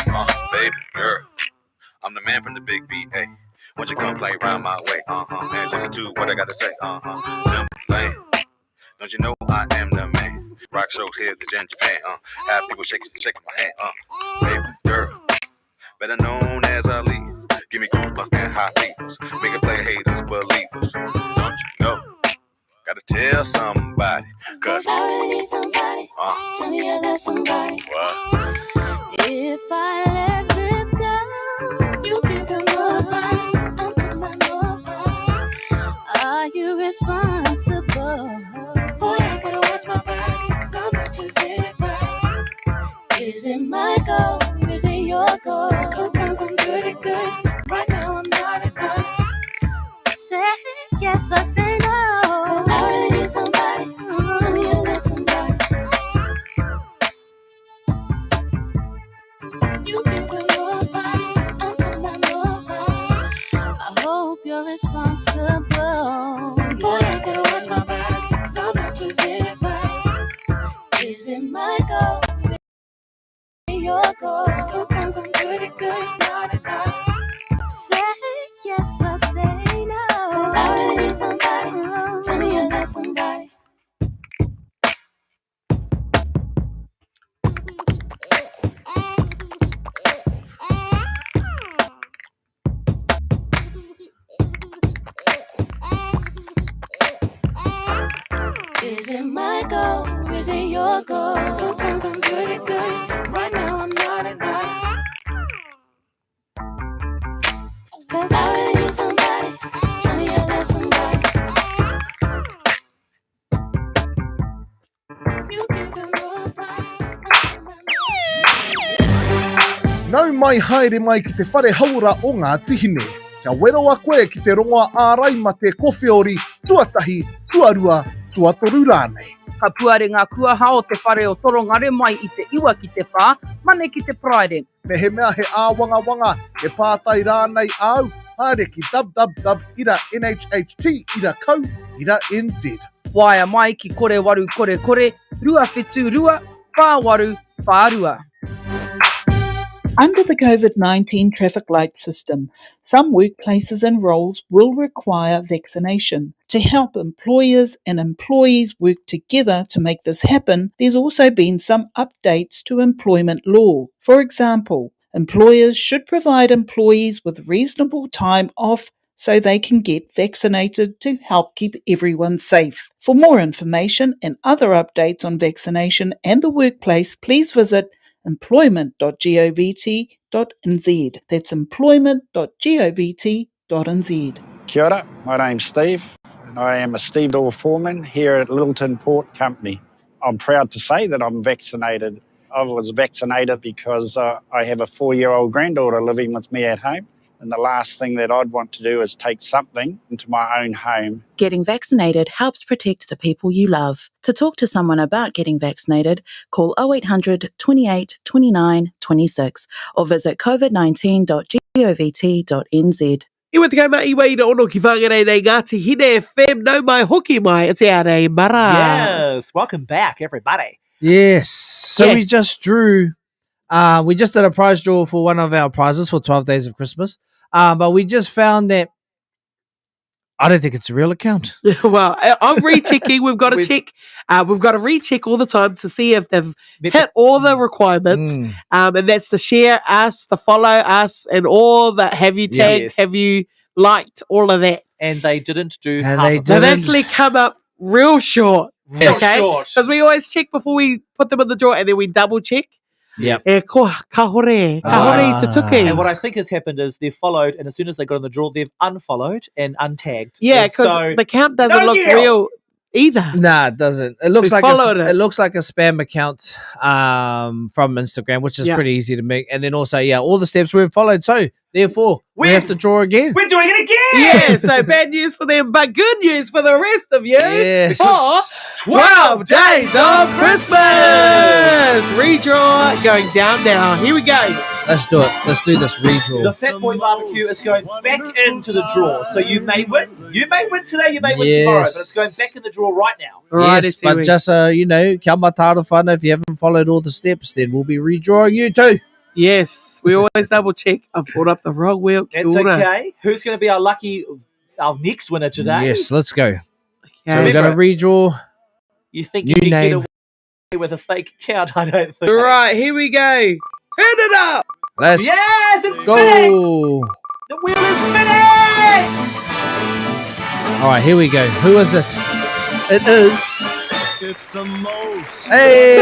Baby girl, I'm the man from the big BA. Won't you come play round my way? Man, listen to what I gotta say. Simple thing. Don't you know I am the man? Rock shows here in Japan. Have people shaking my hand. Baby girl, better known as Ali. Give me goosebumps and hot fevers. Make it play haters, believers. Don't you know? Gotta tell somebody. 'Cause I really need somebody. Tell me you're that somebody. What? If I let this go, you can feel nobody. I'm talking about nobody. Are you responsible? Boy, I gotta watch my back, so I'm not just hit it right. Is it my goal? Is it your goal? Sometimes I'm good. Right now I'm not enough. Say yes or say no, 'cause I really need somebody. Tell me you're not somebody. You can feel nobody. I'm talking about nobody. I hope you're responsible. Boy, I gotta watch my back, so I'm not just hit it right. Is it my goal? Is it your goal? Sometimes I'm good. Not enough. Say yes or say no, 'cause I really need somebody. Tell me you're that somebody. Is it my goal? Is it your goal? Sometimes I'm good. Right now I'm not enough. 'Cause I really need somebody. Tell me you're that somebody. You can feel nobody. Nau mai haere mai ki te whare haura o ngā tihine. Kia wero a koe ki te rongoa ārai ma te kowhiori, tuatahi, tuarua, tuatoru rānei. Ka puare ngā kuaha o te whare o Torongare mai i te iwa ki te whā, mane ki te praere. Me he mea he āwanga e pātai rānei au, haere ki www.nhht.co.nz. Waia mai ki kore waru kore, rua whetū rua, pā waru, pā rua. Under the COVID-19 traffic light system, some workplaces and roles will require vaccination. To help employers and employees work together to make this happen, there's also been some updates to employment law. For example, employers should provide employees with reasonable time off so they can get vaccinated to help keep everyone safe. For more information and other updates on vaccination and the workplace, please visit employment.govt.nz. That's employment.govt.nz. Kia ora, my name's Steve, and I am a stevedore foreman here at Littleton Port Company. I'm proud to say that I'm vaccinated. I was vaccinated because I have a 4-year-old granddaughter living with me at home, and the last thing that I'd want to do is take something into my own home. Getting vaccinated helps protect the people you love. To talk to someone about getting vaccinated, call 0800 28 29 26 or visit covid19.govt.nz. Iwa te kaima iwa ina ono ki whangarei nei Ngāti Hine FM, no mai hoki mai. It's Ara E Mara. Yes, welcome back, everybody. Yes. So we just drew. We just did a prize draw for one of our prizes for 12 Days of Christmas. But we just found that I don't think it's a real account. Well, I'm rechecking. We've got to check. We've got to recheck all the time to see if they've hit all the requirements. And that's to share us, to follow us, and all that. Have you tagged? Yes. Have you liked? All of that. And they didn't do And half they of it. They've actually come up real short. Real Okay, short. because we always check before we put them in the draw, and then we double check. Yes. Ka hore te tuki. And what I think has happened is they've followed, and as soon as they got in the draw, they've unfollowed and untagged. Yeah, And because so the count doesn't look real either. Nah, it doesn't. It looks We like followed it. it looks like a spam account from Instagram, which is Yeah. pretty easy to make. And then also, all the steps weren't followed. So therefore, we have to draw again. We're doing it again. Yeah, so bad news for them, but good news for the rest of you. Yes. For 12 Days of Christmas! Redraw going down now. Here we go. Let's do it. Let's do this redraw. The Fat Boy Barbecue is going back into the draw. So you may win. You may win today, you may win tomorrow, but it's going back in the draw right now. Yes, but just kia matara whānau, if you haven't followed all the steps, then we'll be redrawing you too. Yes, we always double check. I've brought up the wrong wheel. That's okay. Who's going to be our next winner today? Yes, let's go. So Okay. we're going to redraw. You think New you can name. get away with a fake account? I don't think. All right, here we go. Turn it up. Let's Yes, it's spinning. go. The wheel is spinning. All right, here we go. Who is it? It is. It's the most. Hey!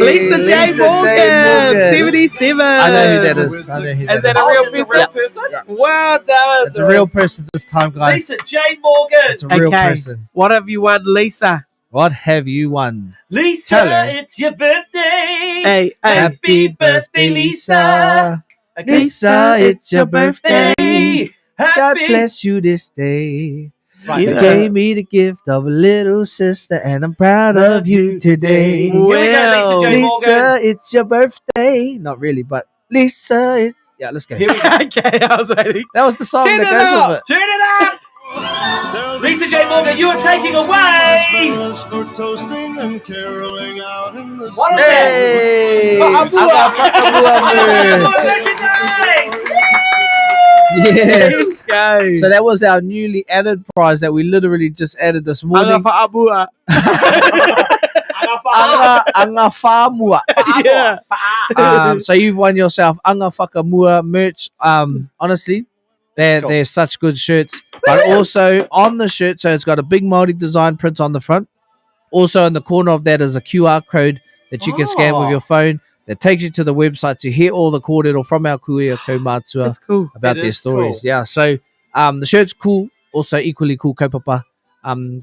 Lisa J. Morgan, 77. I know who that is. I know who that Is that a real person? Well done. It's a real person this time, guys. Lisa J. Morgan. It's a real person. What have you won, Lisa? What have you won? Lisa, Tell her. it's your birthday. Hey, Happy birthday, Lisa. Lisa, it's your birthday. God bless you this day. Right, You yeah. gave me the gift of a little sister, and I'm proud of you today. Here we go, Lisa J. Morgan. Lisa, it's your birthday. Not really, but Lisa, it's... Yeah, let's go. Here we go. Okay, I was waiting. That was the song Turn that it goes up. with it. Turn it up. Lisa J. Morgan, you are taking away. For toasting and caroling out in the What is Hey! that? Yes. Go. So that was our newly added prize that we literally just added this morning. Anga whamua. Yeah. So you've won yourself Anga Whakamua merch. Honestly, they're such good shirts. But also on the shirt, so it's got a big Māori design print on the front. Also in the corner of that is a QR code that you can scan with your phone that takes you to the website to hear all the kōrero from our kuia kaumātua That's cool. about It their is stories. cool. Yeah, so the shirt's cool. Also equally cool, kaupapa.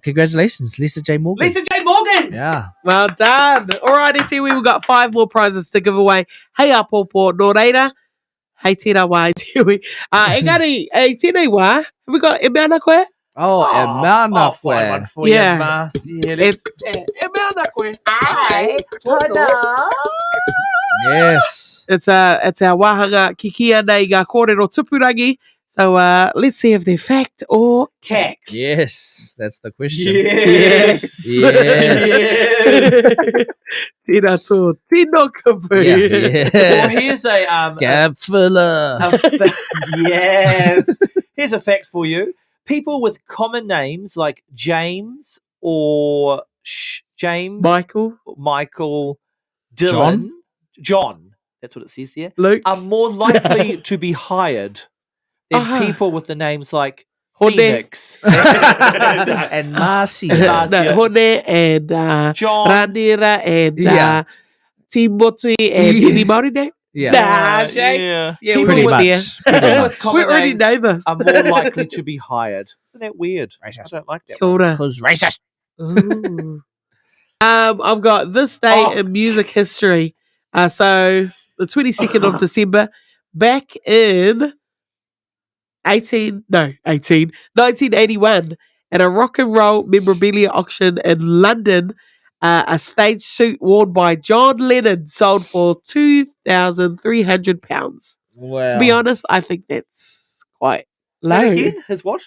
Congratulations, Lisa J. Morgan. Lisa J. Morgan. Yeah. Well done. All righty, Tiwi, we've got 5 more prizes to give away. Hey, Apopo, no reira. Hei tēnā wā, Tiwi. Engari, tēnei wā. Have we got e mea na koe? Oh, and mana I'll find one for Yeah. you, Mas. Yeah, let's... E mea na koe. Yes. It's our wāhanga kikia nei ngā kōrero tupurangi. So let's see if they're fact or cax. Yes, that's the question. Yes. Yes. Tēnā tō tino kapu. Yeah, Well, yes. here's a Gap filler. yes. Here's a fact for you. People with common names like James or James, Michael, Dylan, John. That's what it says here. Luke are more likely to be hired than people with the names like Phoenix and Marcia. Hone and John, Ranira and Timothy and any Maori name? Yeah. Nah, James. Yeah, people we with, there. people with common We already names know this. are more likely to be hired. Isn't that weird? I don't like that. Kia ora. Because racist. Ooh. I've got this day in music history. So the 22nd of December, back in 1981, at a rock and roll memorabilia auction in London, a stage suit worn by John Lennon sold for £2,300. Wow. To be honest, I think that's quite Say low. that again? His what?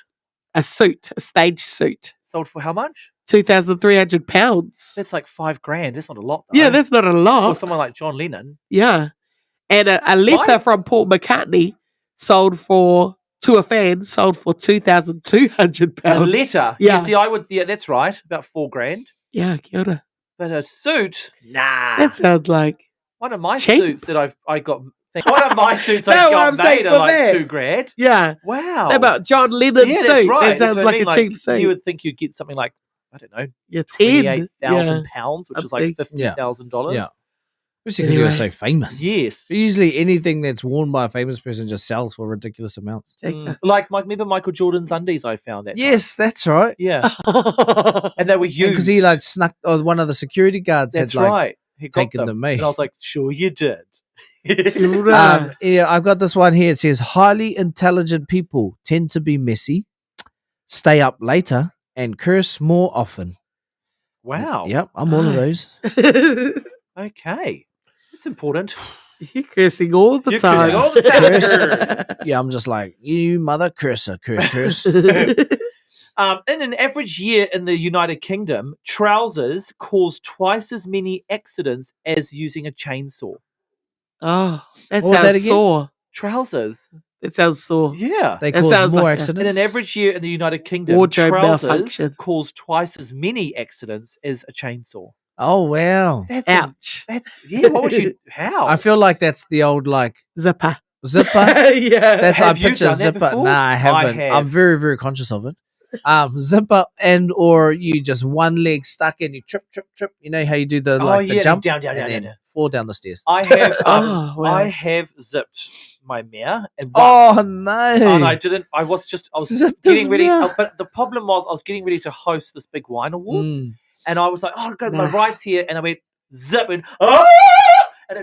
A stage suit. Sold for how much? £2,300. That's like $5,000. That's not a lot, though. Yeah, that's not a lot. For someone like John Lennon. Yeah. And a letter from Paul McCartney sold for £2,200. A letter? Yeah. See, I would. Yeah, that's right. About $4,000. Yeah, kia ora. But a suit? Nah. That sounds like one of my cheap. suits that I got. One of my suits I No, got I'm saying made for are like that. $2,000. Yeah. Wow. How about John Lennon's Yeah, suit? that's right. That sounds That's what I like mean, a cheap suit. You would think you'd get something like, I don't know, Yeah, 10. £28,000, which is like Yeah. $50,000. Yeah. Especially because you're so famous. Yes. Usually anything that's worn by a famous person just sells for ridiculous amounts. Like remember Michael Jordan's undies I found that Yes, that's right. Yeah. And they were used. Because he like snuck, or one of the security guards That's had like right. He got taken them. And I was like, sure you did. Yeah, I've got this one here. It says highly intelligent people tend to be messy, stay up later, and curse more often. Wow. Yep, I'm all of those. Okay. That's important. You're cursing all the time. Cursing all the time. Curse. Yeah, I'm just like, you mother cursor, curse. In an average year in the United Kingdom, trousers cause twice as many accidents as using a chainsaw. Oh, that What was that sounds again? sore. Trousers. It sounds sore. Yeah. They That cause sounds more like accidents. In an average year in the United Kingdom, Wardrobe trousers malfunction. cause twice as many accidents as a chainsaw. Oh wow! That's Ouch. What would you? How? I feel like that's the old like Zipper. Yeah. That's Have I you picture done that zipper. before? Nah, I haven't. have. I'm very, very conscious of it. Zipper and or you just one leg stuck and you trip. You know how you do the the jump down, and then down. fall down the stairs. I have. Oh, wow. I have zipped my mare, and Oh once, no! and I didn't. I was Zipped getting his ready. mare. But the problem was, I was getting ready to host this big wine awards, Mm. and I was like, "Oh, I've got my Nah. rides here," and I went zip and and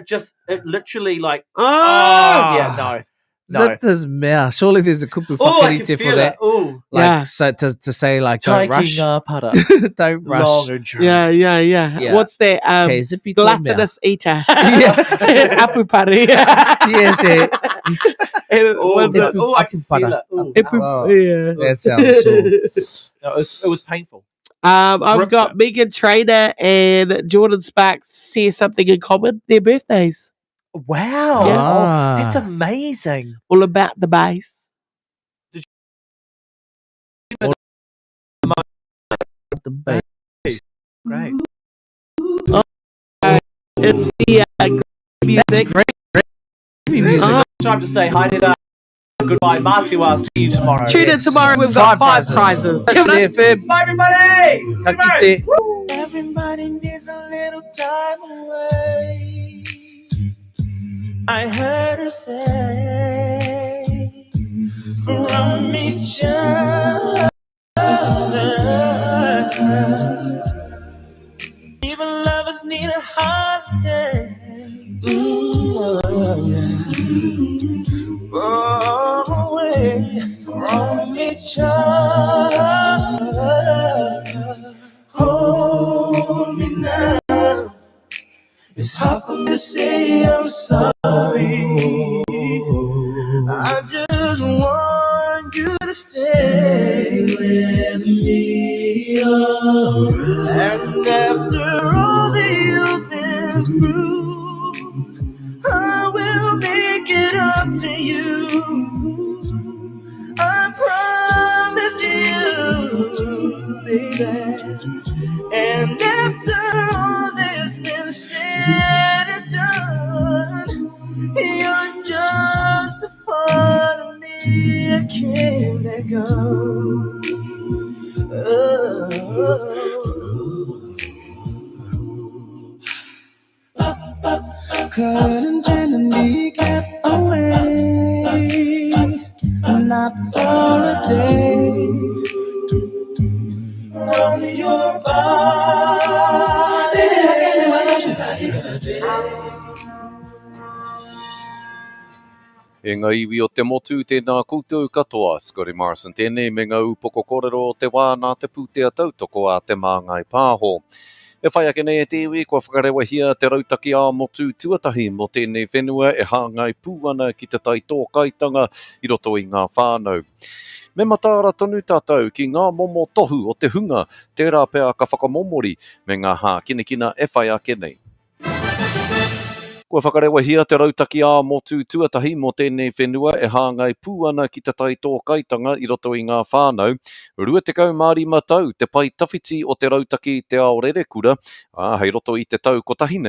it literally like yeah, no. Zipped his mouth. Surely there's a kupu Oh, I can whakarite for feel that. it. Ooh, Like Yeah. so to say like don't taking rush, a putter, don't rush. long endurance. Yeah. Yeah. What's that? Okay, zippy to mouth. Gluttonous eater. Yeah. Apupari. Yes, yeah. Oh, Ipu- oh, I can feel apupara. it. Ooh. Wow. Yeah. That sounds so. No, it was painful. I've Ripped got it. Megan Trainor and Jordan Sparks share something in common. Their birthdays. Wow, Yeah. that's amazing. All about the bass. The bass. Great. It's the music. Music. Time to say hi to goodbye, Marty. I'll see you tomorrow. Tune in tomorrow. We've got five prizes. Bye, everybody. Good night. Everybody needs a little time away. I heard her say from each other. Even lovers need a holiday. Go away from each other. Hold me now. It's hard for me to say I'm sorry. I just want stay with me. Oh, and after all that you've been through, I will make it up to you. I promise you, baby. And after all that's been said and done, you're just a part of me I can't let go. Curtains and the kneecap away, not for a day. Roll your body. E ngā iwi o te motu tēnā koutou katoa, Scotty Morrison tēnei me ngā upoko kōrero o te wā nā te pūtea tautoko a te māngai pāho. E whai ake nei e te iwi, kua whakarewa hia te rautaki a motu tuatahi mo tēnei whenua e hāngai pūana ki te tai tō kaitanga I roto I ngā whānau. Me matara tonu tātou ki ngā momo tohu o te hunga, tērā pēr ka whakamomori me ngā hā kinekina e whai ake nei. Kua whakarewa hia te rautaki a motu tuatahi mo tēnei whenua e hāngai pūana ki te tai tō kaitanga I roto I ngā whānau. Rua te kau mārima tau, te pai tawhiti o te rautaki te ao rerekura, hei roto I te tau kotahi nei.